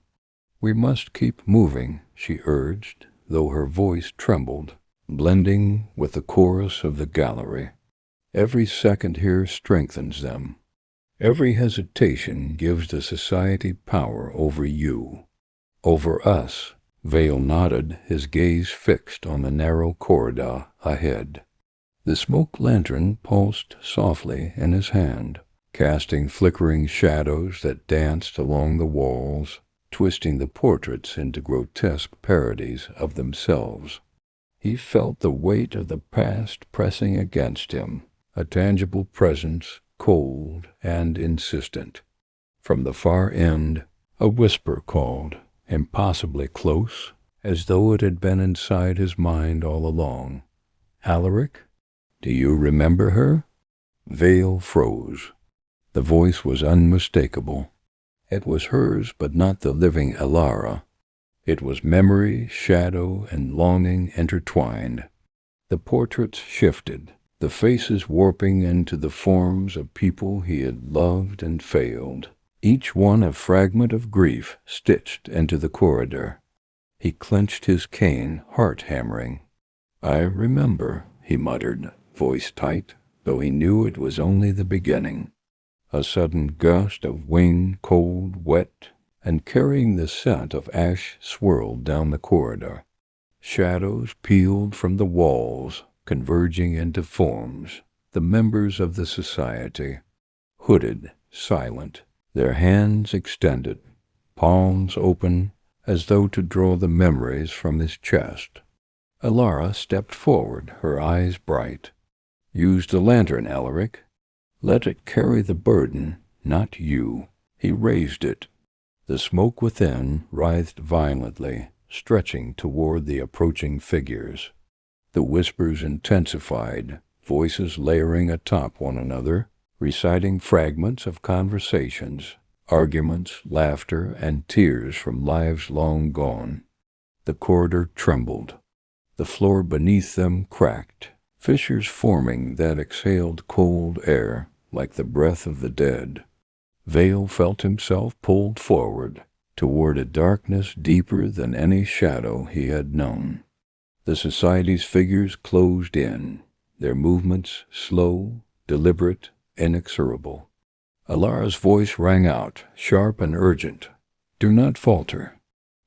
"We must keep moving," she urged, though her voice trembled, blending with the chorus of the gallery. "Every second here strengthens them. Every hesitation gives the Society power over you, over us." Vale nodded, his gaze fixed on the narrow corridor ahead. The smoke lantern pulsed softly in his hand, casting flickering shadows that danced along the walls, twisting the portraits into grotesque parodies of themselves. He felt the weight of the past pressing against him, a tangible presence, cold and insistent. From the far end, a whisper called, impossibly close, as though it had been inside his mind all along. "Alaric? Do you remember her?" Vale froze. The voice was unmistakable. It was hers, but not the living Ilara. It was memory, shadow, and longing intertwined. The portraits shifted, the faces warping into the forms of people he had loved and failed, each one a fragment of grief stitched into the corridor. He clenched his cane, heart hammering. "I remember," he muttered, voice tight, though he knew it was only the beginning. A sudden gust of wind, cold, wet, and carrying the scent of ash swirled down the corridor. Shadows peeled from the walls, converging into forms, the members of the Society, hooded, silent, their hands extended, palms open, as though to draw the memories from his chest. Ilara stepped forward, her eyes bright. "Use the lantern, Alaric. Let it carry the burden, not you." He raised it. The smoke within writhed violently, stretching toward the approaching figures. The whispers intensified, voices layering atop one another, reciting fragments of conversations, arguments, laughter, and tears from lives long gone. The corridor trembled. The floor beneath them cracked, fissures forming that exhaled cold air like the breath of the dead. Vale felt himself pulled forward, toward a darkness deeper than any shadow he had known. The society's figures closed in, their movements slow, deliberate, inexorable. Alara's voice rang out, sharp and urgent. "Do not falter.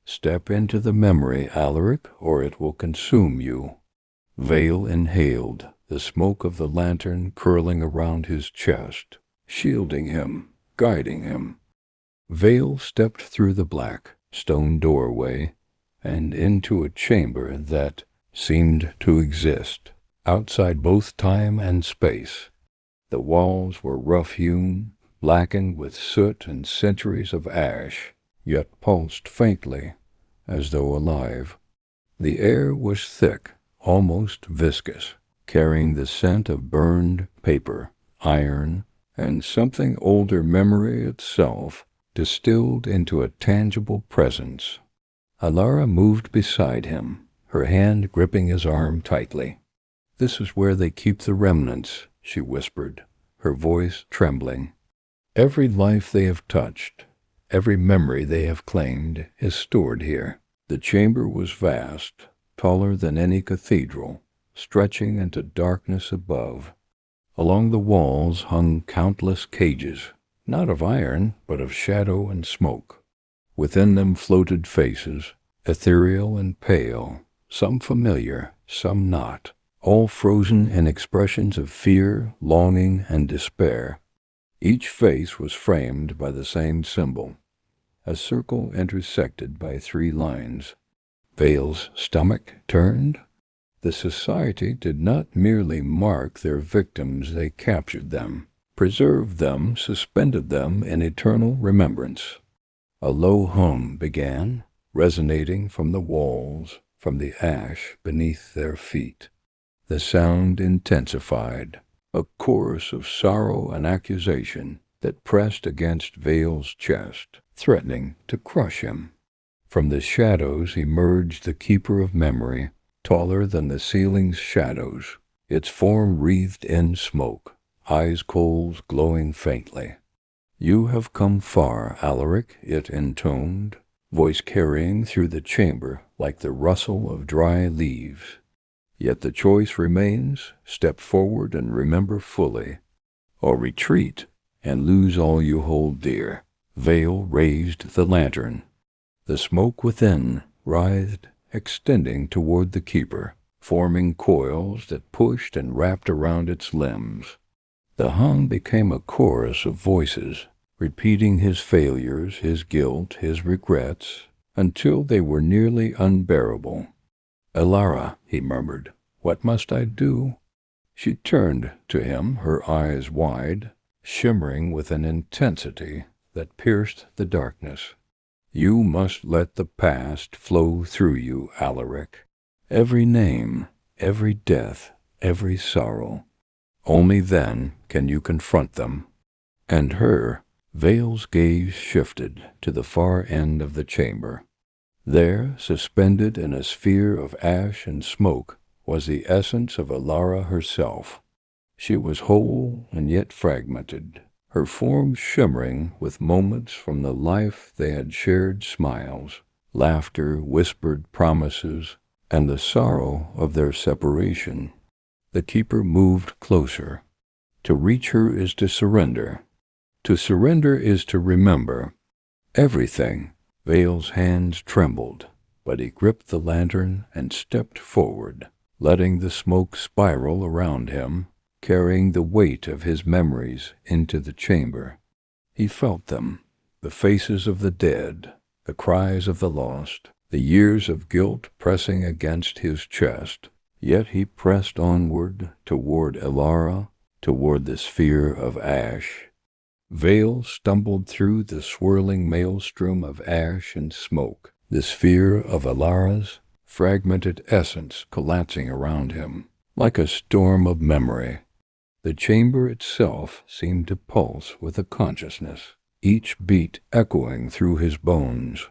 Step into the memory, Alaric, or it will consume you." Vale inhaled, the smoke of the lantern curling around his chest, shielding him, guiding him. Vale stepped through the black, stone doorway and into a chamber that seemed to exist, outside both time and space. The walls were rough-hewn, blackened with soot and centuries of ash, yet pulsed faintly, as though alive. The air was thick, almost viscous, carrying the scent of burned paper, iron, and something older memory itself, distilled into a tangible presence. Alara moved beside him, her hand gripping his arm tightly. "This is where they keep the remnants," she whispered, her voice trembling. "Every life they have touched, every memory they have claimed, is stored here." The chamber was vast, taller than any cathedral, stretching into darkness above. Along the walls hung countless cages, not of iron, but of shadow and smoke. Within them floated faces, ethereal and pale, some familiar, some not, all frozen in expressions of fear, longing, and despair. Each face was framed by the same symbol, a circle intersected by 3 lines. Vale's stomach turned. The society did not merely mark their victims, they captured them, preserved them, suspended them in eternal remembrance. A low hum began, resonating from the walls, from the ash beneath their feet. The sound intensified, a chorus of sorrow and accusation that pressed against Vale's chest, threatening to crush him. From the shadows emerged the keeper of memory, taller than the ceiling's shadows, its form wreathed in smoke, eyes coals glowing faintly. "You have come far, Alaric," it intoned, voice carrying through the chamber like the rustle of dry leaves. "Yet the choice remains: step forward and remember fully, or retreat and lose all you hold dear." Vale raised the lantern. The smoke within writhed, extending toward the keeper, forming coils that pushed and wrapped around its limbs. The hum became a chorus of voices, repeating his failures, his guilt, his regrets, until they were nearly unbearable. "Alara," he murmured, "what must I do?" She turned to him, her eyes wide, shimmering with an intensity that pierced the darkness. "You must let the past flow through you, Alaric. Every name, every death, every sorrow. Only then can you confront them." And her, Vale's gaze shifted to the far end of the chamber. There, suspended in a sphere of ash and smoke, was the essence of Alara herself. She was whole and yet fragmented, her form shimmering with moments from the life they had shared, smiles, laughter, whispered promises, and the sorrow of their separation. The keeper moved closer. To reach her is to surrender. To surrender is to remember. Everything. Vale's hands trembled, but he gripped the lantern and stepped forward, letting the smoke spiral around him, carrying the weight of his memories into the chamber. He felt them, the faces of the dead, the cries of the lost, the years of guilt pressing against his chest. Yet he pressed onward, toward Alara, toward the sphere of ash. Veil stumbled through the swirling maelstrom of ash and smoke, the sphere of Alara's fragmented essence collapsing around him, like a storm of memory. The chamber itself seemed to pulse with a consciousness, each beat echoing through his bones.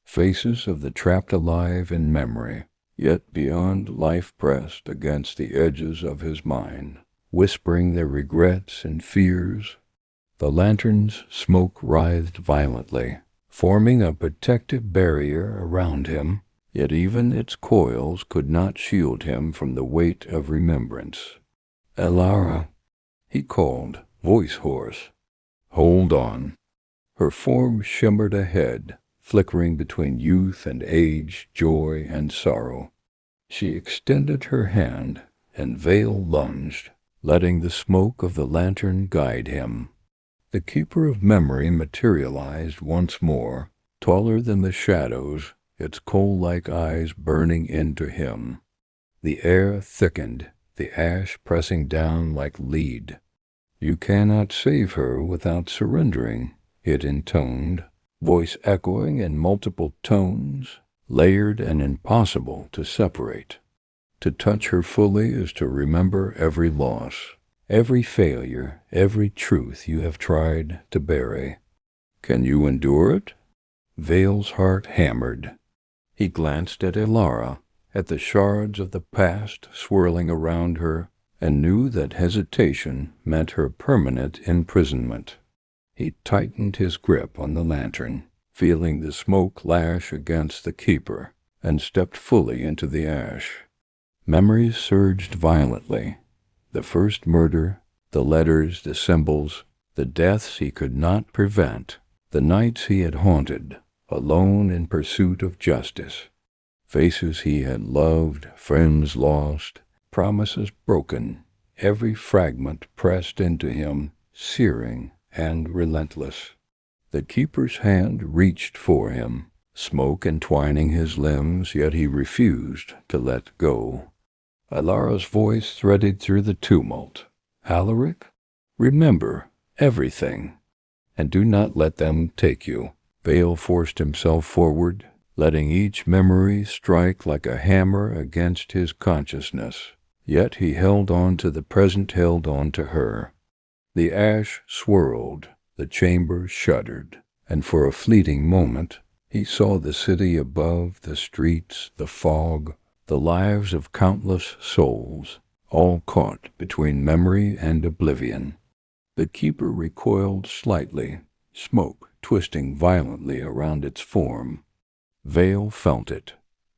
Faces of the trapped alive in memory, yet beyond life pressed against the edges of his mind, whispering their regrets and fears. The lantern's smoke writhed violently, forming a protective barrier around him, yet even its coils could not shield him from the weight of remembrance. "Alara," he called, voice hoarse. "Hold on." Her form shimmered ahead, flickering between youth and age, joy and sorrow. She extended her hand, and Veil lunged, letting the smoke of the lantern guide him. The keeper of memory materialized once more, taller than the shadows, its coal-like eyes burning into him. The air thickened, the ash pressing down like lead. "You cannot save her without surrendering," it intoned, voice echoing in multiple tones, layered and impossible to separate. To touch her fully is to remember every loss, every failure, every truth you have tried to bury. Can you endure it? Veil's heart hammered. He glanced at Alara, at the shards of the past swirling around her, and knew that hesitation meant her permanent imprisonment. He tightened his grip on the lantern, feeling the smoke lash against the keeper, and stepped fully into the ash. Memories surged violently. The first murder, the letters, the symbols, the deaths he could not prevent, the nights he had haunted, alone in pursuit of justice. Faces he had loved, friends lost, promises broken, every fragment pressed into him, searing and relentless. The keeper's hand reached for him, smoke entwining his limbs, yet he refused to let go. Alara's voice threaded through the tumult. "Alaric, remember everything, and do not let them take you." Veil forced himself forward, letting each memory strike like a hammer against his consciousness. Yet he held on to the present, held on to her. The ash swirled, the chamber shuddered, and for a fleeting moment he saw the city above, the streets, the fog, the lives of countless souls, all caught between memory and oblivion. The keeper recoiled slightly, smoke twisting violently around its form. Veil felt it,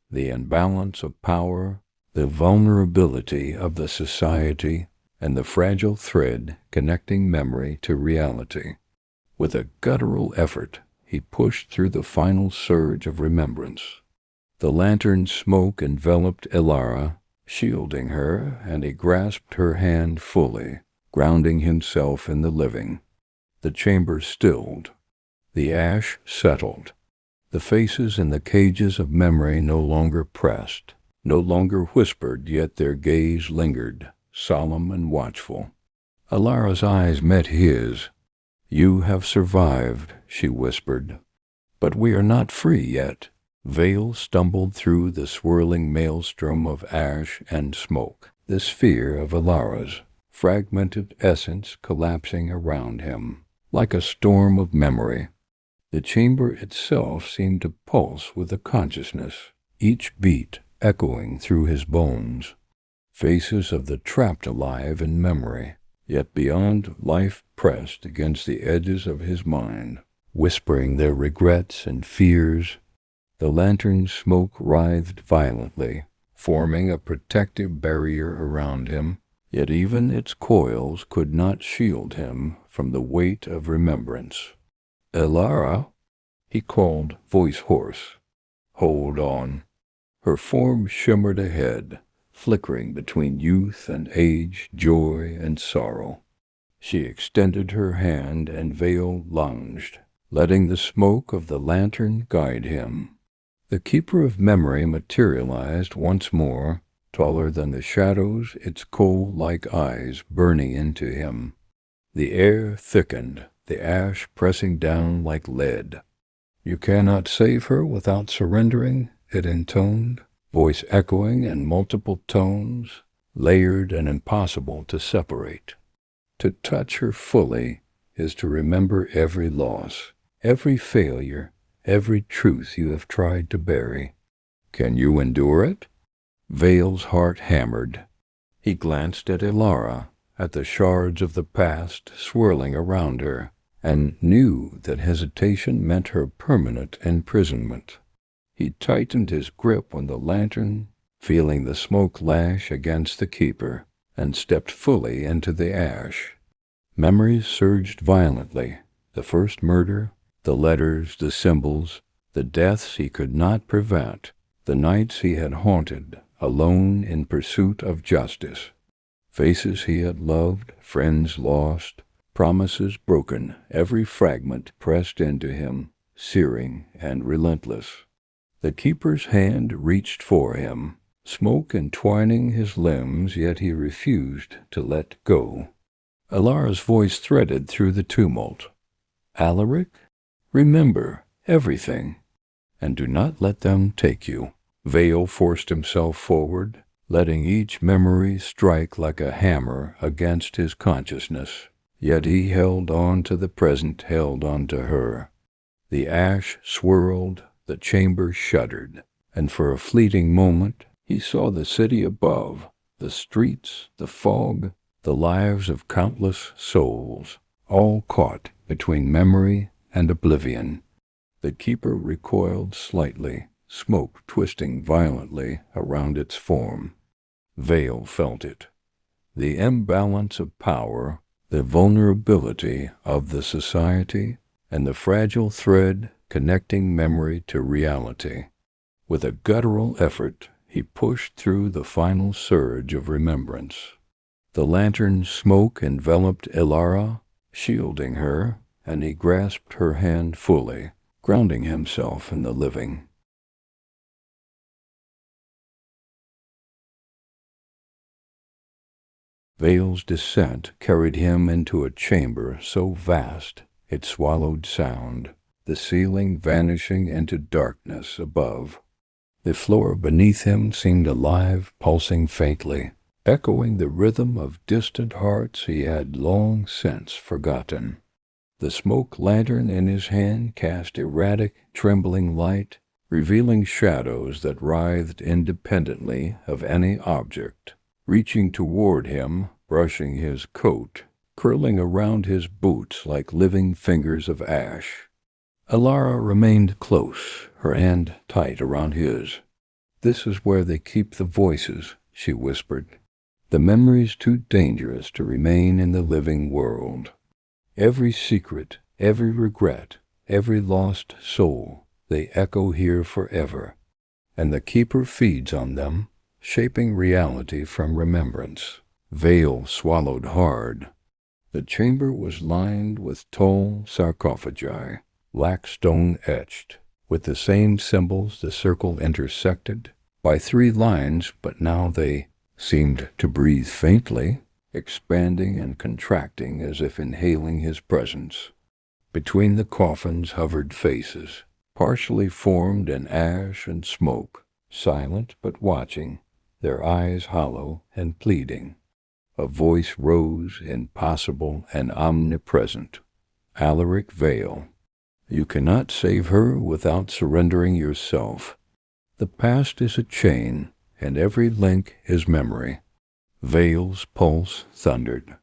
the imbalance of power, the vulnerability of the society, and the fragile thread connecting memory to reality. With a guttural effort, he pushed through the final surge of remembrance. The lantern's smoke enveloped Alara, shielding her, and he grasped her hand fully, grounding himself in the living. The chamber stilled. The ash settled. The faces in the cages of memory no longer pressed, no longer whispered, yet their gaze lingered, solemn and watchful. Alara's eyes met his. "You have survived," she whispered. "But we are not free yet." Veil stumbled through the swirling maelstrom of ash and smoke, the sphere of Alara's fragmented essence collapsing around him, like a storm of memory. The chamber itself seemed to pulse with a consciousness, each beat echoing through his bones. Faces of the trapped alive in memory, yet beyond life pressed against the edges of his mind, whispering their regrets and fears. The lantern's smoke writhed violently, forming a protective barrier around him, yet even its coils could not shield him from the weight of remembrance. "Alara," he called, voice hoarse. "Hold on." Her form shimmered ahead, flickering between youth and age, joy and sorrow. She extended her hand, and Veil lunged, letting the smoke of the lantern guide him. The keeper of memory materialized once more, taller than the shadows, its coal-like eyes burning into him. The air thickened, the ash pressing down like lead. "You cannot save her without surrendering," it intoned, voice echoing in multiple tones, layered and impossible to separate. To touch her fully is to remember every loss, every failure, every truth you have tried to bury. Can you endure it? Vale's heart hammered. He glanced at Ilara, at the shards of the past swirling around her, and knew that hesitation meant her permanent imprisonment. He tightened his grip on the lantern, feeling the smoke lash against the keeper, and stepped fully into the ash. Memories surged violently. The first murder, the letters, the symbols, the deaths he could not prevent, the nights he had haunted, alone in pursuit of justice. Faces he had loved, friends lost, promises broken, every fragment pressed into him, searing and relentless. The keeper's hand reached for him, smoke entwining his limbs, yet he refused to let go. Alara's voice threaded through the tumult. "Alaric, remember everything, and do not let them take you." Vale forced himself forward, letting each memory strike like a hammer against his consciousness. Yet he held on to the present, held on to her. The ash swirled, the chamber shuddered, and for a fleeting moment he saw the city above, the streets, the fog, the lives of countless souls, all caught between memory and oblivion. The keeper recoiled slightly, smoke twisting violently around its form. Vale felt it. The imbalance of power, the vulnerability of the society, and the fragile thread connecting memory to reality. With a guttural effort, he pushed through the final surge of remembrance. The lantern's smoke enveloped Ilara, shielding her, and he grasped her hand fully, grounding himself in the living. Vale's descent carried him into a chamber so vast it swallowed sound, the ceiling vanishing into darkness above. The floor beneath him seemed alive, pulsing faintly, echoing the rhythm of distant hearts he had long since forgotten. The smoke lantern in his hand cast erratic, trembling light, revealing shadows that writhed independently of any object, reaching toward him, brushing his coat, curling around his boots like living fingers of ash. Ilara remained close, her hand tight around his. "This is where they keep the voices," she whispered. "The memories too dangerous to remain in the living world. Every secret, every regret, every lost soul, they echo here forever. And the keeper feeds on them, shaping reality from remembrance." Vale swallowed hard. The chamber was lined with tall sarcophagi, black stone etched, with the same symbols the circle intersected, by 3 lines, but now they seemed to breathe faintly, expanding and contracting as if inhaling his presence. Between the coffins hovered faces, partially formed in ash and smoke, silent but watching, their eyes hollow and pleading. A voice rose, impossible and omnipresent. "Alaric Vale, you cannot save her without surrendering yourself. The past is a chain, and every link is memory." Vale's pulse thundered.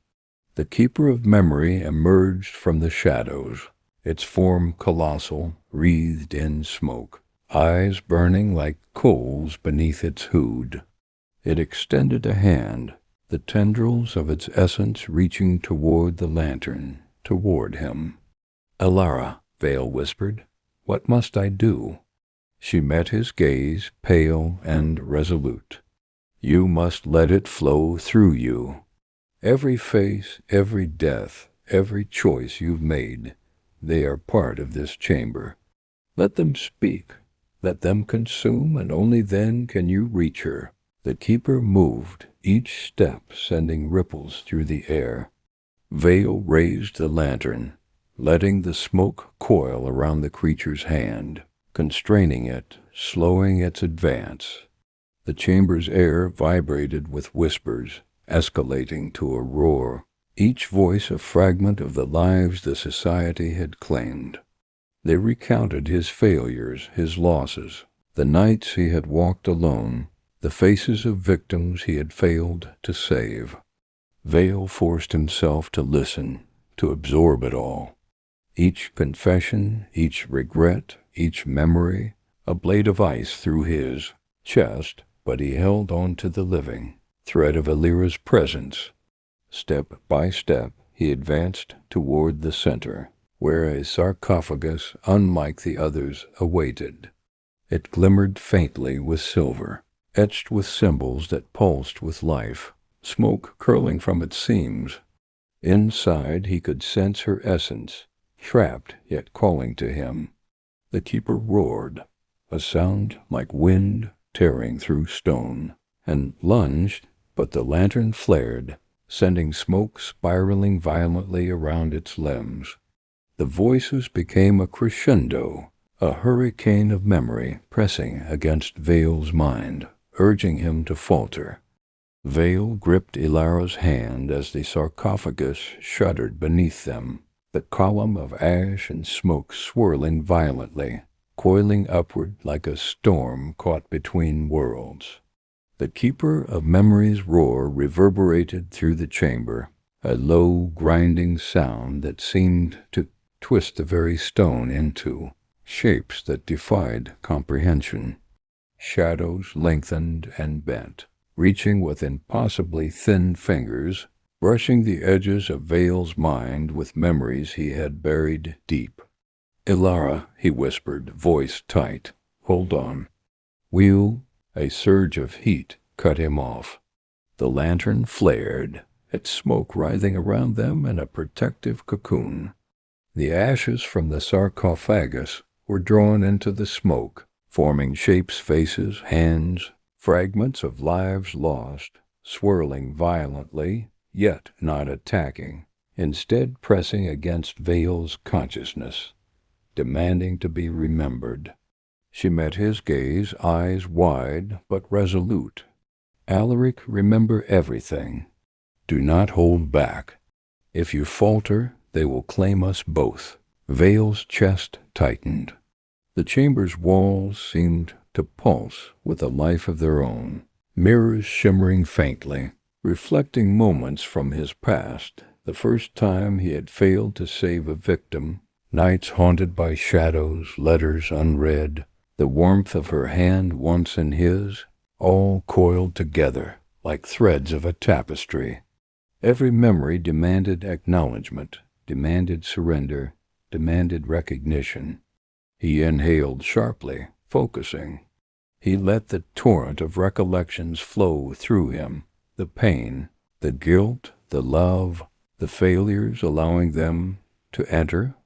The keeper of memory emerged from the shadows, its form colossal, wreathed in smoke, eyes burning like coals beneath its hood. It extended a hand, the tendrils of its essence reaching toward the lantern, toward him. "Ilara," Vale whispered, "what must I do?" She met his gaze, pale and resolute. "You must let it flow through you. Every face, every death, every choice you've made, they are part of this chamber. Let them speak, let them consume, and only then can you reach her." The keeper moved, each step sending ripples through the air. Vale raised the lantern. letting the smoke coil around the creature's hand, constraining it, slowing its advance. The chamber's air vibrated with whispers, escalating to a roar, each voice a fragment of the lives the society had claimed. They recounted his failures, his losses, the nights he had walked alone, the faces of victims he had failed to save. Vale forced himself to listen, to absorb it all. Each confession, each regret, each memory, a blade of ice through his chest, but he held on to the living thread of Alira's presence. Step by step, he advanced toward the center, where a sarcophagus unlike the others awaited. It glimmered faintly with silver, etched with symbols that pulsed with life, smoke curling from its seams. Inside he could sense her essence, trapped yet calling to him. The keeper roared, a sound like wind tearing through stone, and lunged, but the lantern flared, sending smoke spiraling violently around its limbs. The voices became a crescendo, a hurricane of memory pressing against Vale's mind, urging him to falter. Vale gripped Ilara's hand as the sarcophagus shuddered beneath them, the column of ash and smoke swirling violently, coiling upward like a storm caught between worlds. The keeper of memory's roar reverberated through the chamber, a low, grinding sound that seemed to twist the very stone into shapes that defied comprehension. Shadows lengthened and bent, reaching with impossibly thin fingers, brushing the edges of Vale's mind with memories he had buried deep. "Ilara," he whispered, voice tight, "hold on." "We'll—" A surge of heat cut him off. The lantern flared, its smoke writhing around them in a protective cocoon. The ashes from the sarcophagus were drawn into the smoke, forming shapes, faces, hands, fragments of lives lost, swirling violently, yet not attacking, instead pressing against Vale's consciousness, demanding to be remembered. She met his gaze, eyes wide but resolute. "Alaric, remember everything. Do not hold back. If you falter, they will claim us both." Vale's chest tightened. The chamber's walls seemed to pulse with a life of their own, mirrors shimmering faintly, reflecting moments from his past, the first time he had failed to save a victim, nights haunted by shadows, letters unread, the warmth of her hand once in his, all coiled together like threads of a tapestry. Every memory demanded acknowledgment, demanded surrender, demanded recognition. He inhaled sharply, focusing. He let the torrent of recollections flow through him, the pain, the guilt, the love, the failures, allowing them to enter,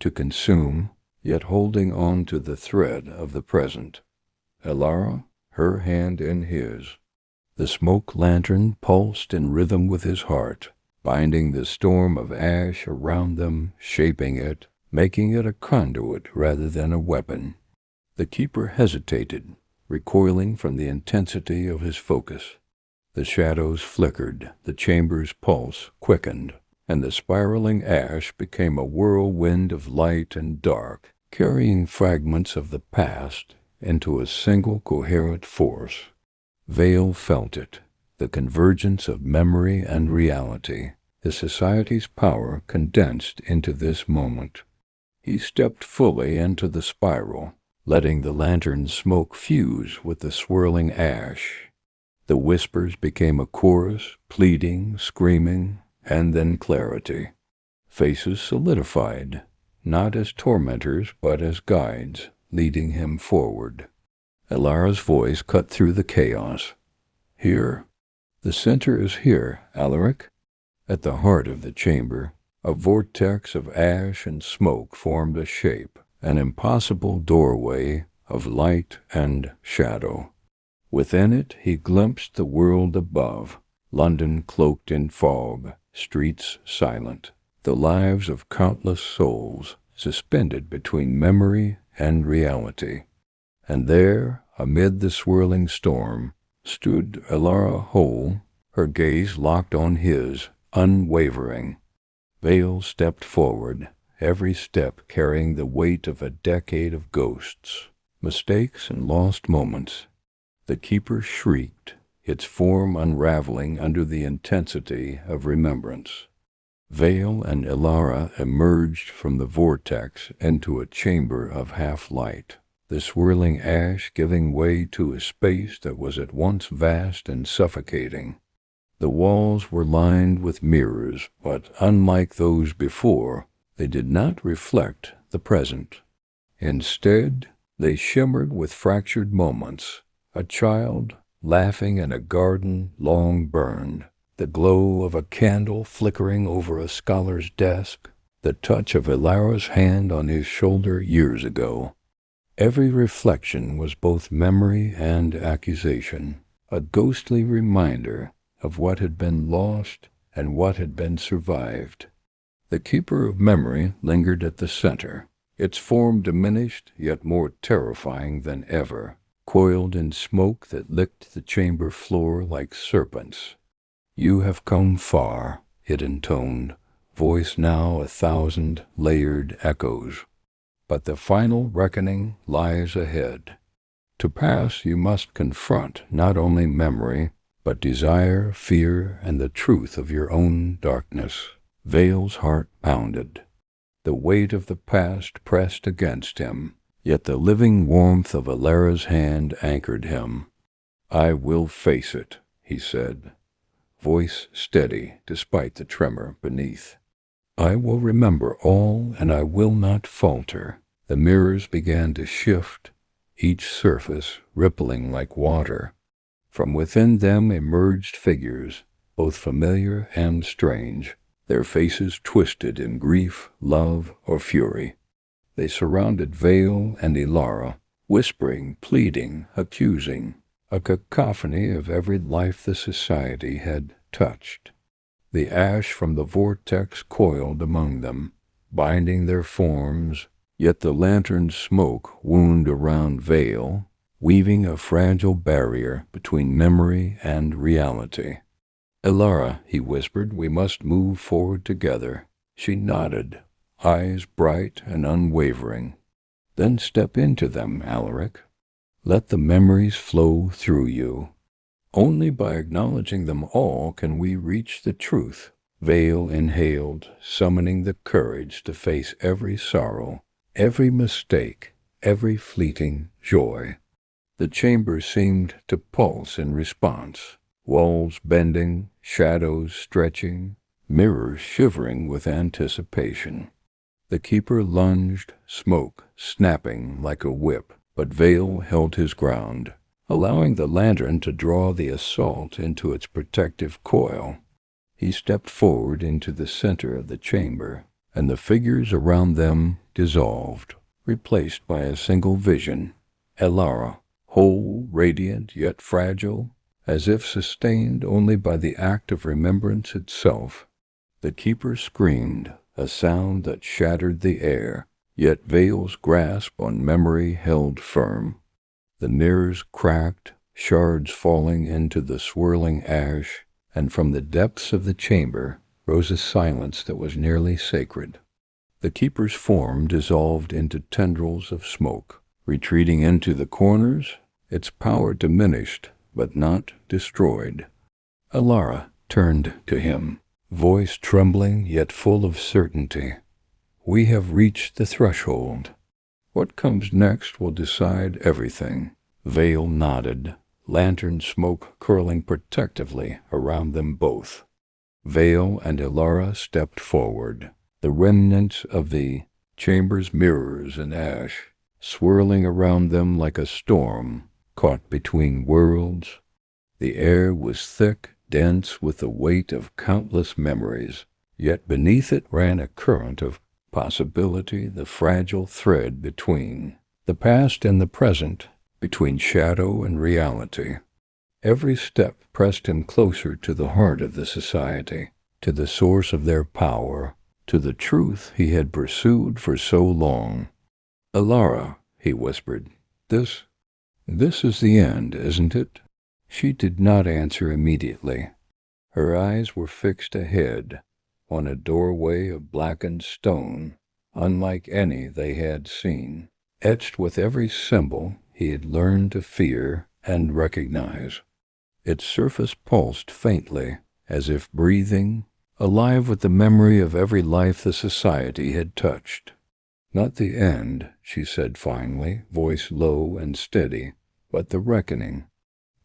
to consume, yet holding on to the thread of the present. Ilara, her hand in his. The smoke lantern pulsed in rhythm with his heart, binding the storm of ash around them, shaping it, making it a conduit rather than a weapon. The keeper hesitated, recoiling from the intensity of his focus. The shadows flickered, the chamber's pulse quickened, and the spiraling ash became a whirlwind of light and dark, carrying fragments of the past into a single coherent force. Vale felt it, the convergence of memory and reality, the society's power condensed into this moment. He stepped fully into the spiral, letting the lantern's smoke fuse with the swirling ash. The whispers became a chorus, pleading, screaming, and then clarity. Faces solidified, not as tormentors but as guides, leading him forward. Ilara's voice cut through the chaos. "Here. The center is here, Alaric." At the heart of the chamber, a vortex of ash and smoke formed a shape, an impossible doorway of light and shadow. Within it he glimpsed the world above, London cloaked in fog, streets silent. the lives of countless souls suspended between memory and reality. And there, amid the swirling storm, stood Elara whole, her gaze locked on his, unwavering. Vale stepped forward, every step carrying the weight of a decade of ghosts, mistakes, and lost moments. The keeper shrieked, its form unraveling under the intensity of remembrance. Vale and Elara emerged from the vortex into a chamber of half-light, the swirling ash giving way to a space that was at once vast and suffocating. The walls were lined with mirrors, but unlike those before, they did not reflect the present. Instead, they shimmered with fractured moments, a child laughing in a garden long burned, the glow of a candle flickering over a scholar's desk, the touch of Elara's hand on his shoulder years ago. Every reflection was both memory and accusation, a ghostly reminder of what had been lost and what had been survived. The keeper of memory lingered at the center, its form diminished yet more terrifying than ever, coiled in smoke that licked the chamber floor like serpents. "You have come far," it intoned, voice now 1,000 layered echoes. "But the final reckoning lies ahead. To pass, you must confront not only memory, but desire, fear, and the truth of your own darkness." Vale's heart pounded. The weight of the past pressed against him, yet the living warmth of Elara's hand anchored him. "I will face it," he said, voice steady despite the tremor beneath. "I will remember all, and I will not falter." The mirrors began to shift, each surface rippling like water. From within them emerged figures, both familiar and strange, their faces twisted in grief, love, or fury. They surrounded Vale and Elara, whispering, pleading, accusing, a cacophony of every life the society had touched. The ash from the vortex coiled among them, binding their forms, yet the lantern's smoke wound around Vale, weaving a fragile barrier between memory and reality. "Elara," he whispered, "we must move forward together." She nodded, eyes bright and unwavering. "Then step into them, Alaric. Let the memories flow through you. Only by acknowledging them all can we reach the truth." Vale inhaled, summoning the courage to face every sorrow, every mistake, every fleeting joy. The chamber seemed to pulse in response, walls bending, shadows stretching, mirrors shivering with anticipation. The keeper lunged, smoke snapping like a whip, but Vale held his ground, allowing the lantern to draw the assault into its protective coil. He stepped forward into the center of the chamber, and the figures around them dissolved, replaced by a single vision, Elara, whole, radiant, yet fragile, as if sustained only by the act of remembrance itself. The keeper screamed, a sound that shattered the air, yet Vale's grasp on memory held firm. The mirrors cracked, shards falling into the swirling ash, and from the depths of the chamber rose a silence that was nearly sacred. The keeper's form dissolved into tendrils of smoke. Retreating into the corners, its power diminished, but not destroyed. Elara turned to him, voice trembling yet full of certainty. "We have reached the threshold. What comes next will decide everything." Vale nodded, lantern smoke curling protectively around them both. Vale and Elara stepped forward, the remnants of the chamber's mirrors and ash swirling around them like a storm caught between worlds. The air was thick, dense with the weight of countless memories, yet beneath it ran a current of possibility, the fragile thread between the past and the present, between shadow and reality. Every step pressed him closer to the heart of the society, to the source of their power, to the truth he had pursued for so long. "Alara," he whispered, this is the end, isn't it?" She did not answer immediately. Her eyes were fixed ahead, on a doorway of blackened stone, unlike any they had seen, etched with every symbol he had learned to fear and recognize. Its surface pulsed faintly, as if breathing, alive with the memory of every life the society had touched. "Not the end," she said finally, voice low and steady, "but the reckoning.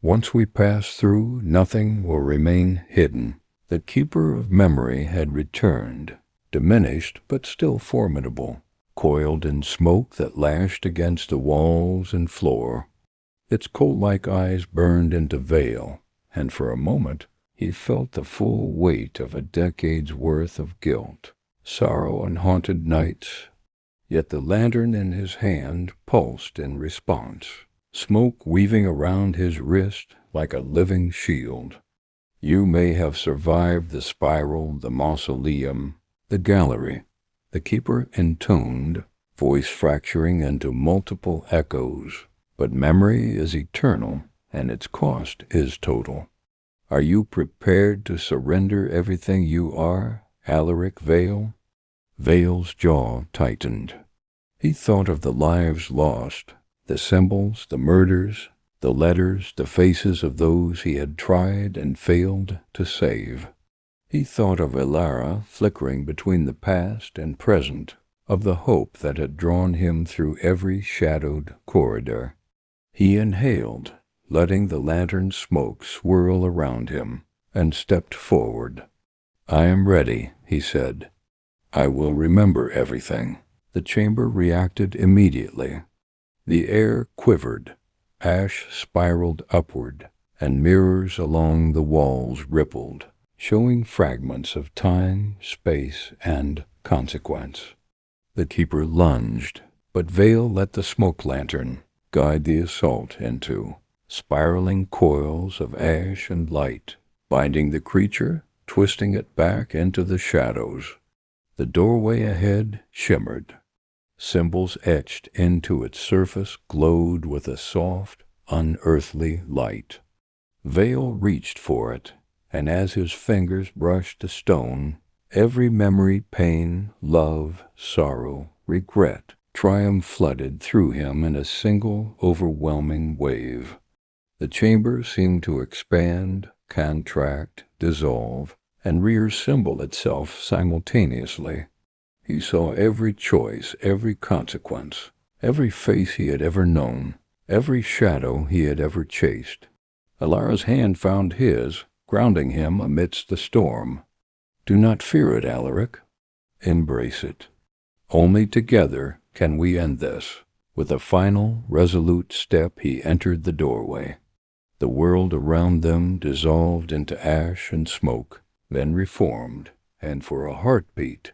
Once we pass through, nothing will remain hidden." The keeper of memory had returned, diminished but still formidable, coiled in smoke that lashed against the walls and floor. Its coal-like eyes burned into veil, and for a moment he felt the full weight of a decade's worth of guilt, sorrow, and haunted nights. Yet the lantern in his hand pulsed in response, smoke weaving around his wrist like a living shield. "You may have survived the spiral, the mausoleum, the gallery," the keeper intoned, voice fracturing into multiple echoes, "but memory is eternal, and its cost is total. Are you prepared to surrender everything you are, Alaric Vale?" Vale's jaw tightened. He thought of the lives lost, the symbols, the murders, the letters, the faces of those he had tried and failed to save. He thought of Alara flickering between the past and present, of the hope that had drawn him through every shadowed corridor. He inhaled, letting the lantern's smoke swirl around him, and stepped forward. "I am ready," he said. "I will remember everything." The chamber reacted immediately. The air quivered, ash spiraled upward, and mirrors along the walls rippled, showing fragments of time, space, and consequence. The keeper lunged, but Vale let the smoke lantern guide the assault into spiraling coils of ash and light, binding the creature, twisting it back into the shadows. The doorway ahead shimmered. Symbols etched into its surface glowed with a soft, unearthly light. Vale reached for it, and as his fingers brushed the stone, every memory, pain, love, sorrow, regret, triumph flooded through him in a single overwhelming wave. The chamber seemed to expand, contract, dissolve, and reassemble itself simultaneously. He saw every choice, every consequence, every face he had ever known, every shadow he had ever chased. Alara's hand found his, grounding him amidst the storm. "Do not fear it, Alaric. Embrace it. Only together can we end this." With a final, resolute step he entered the doorway. The world around them dissolved into ash and smoke, then reformed, and for a heartbeat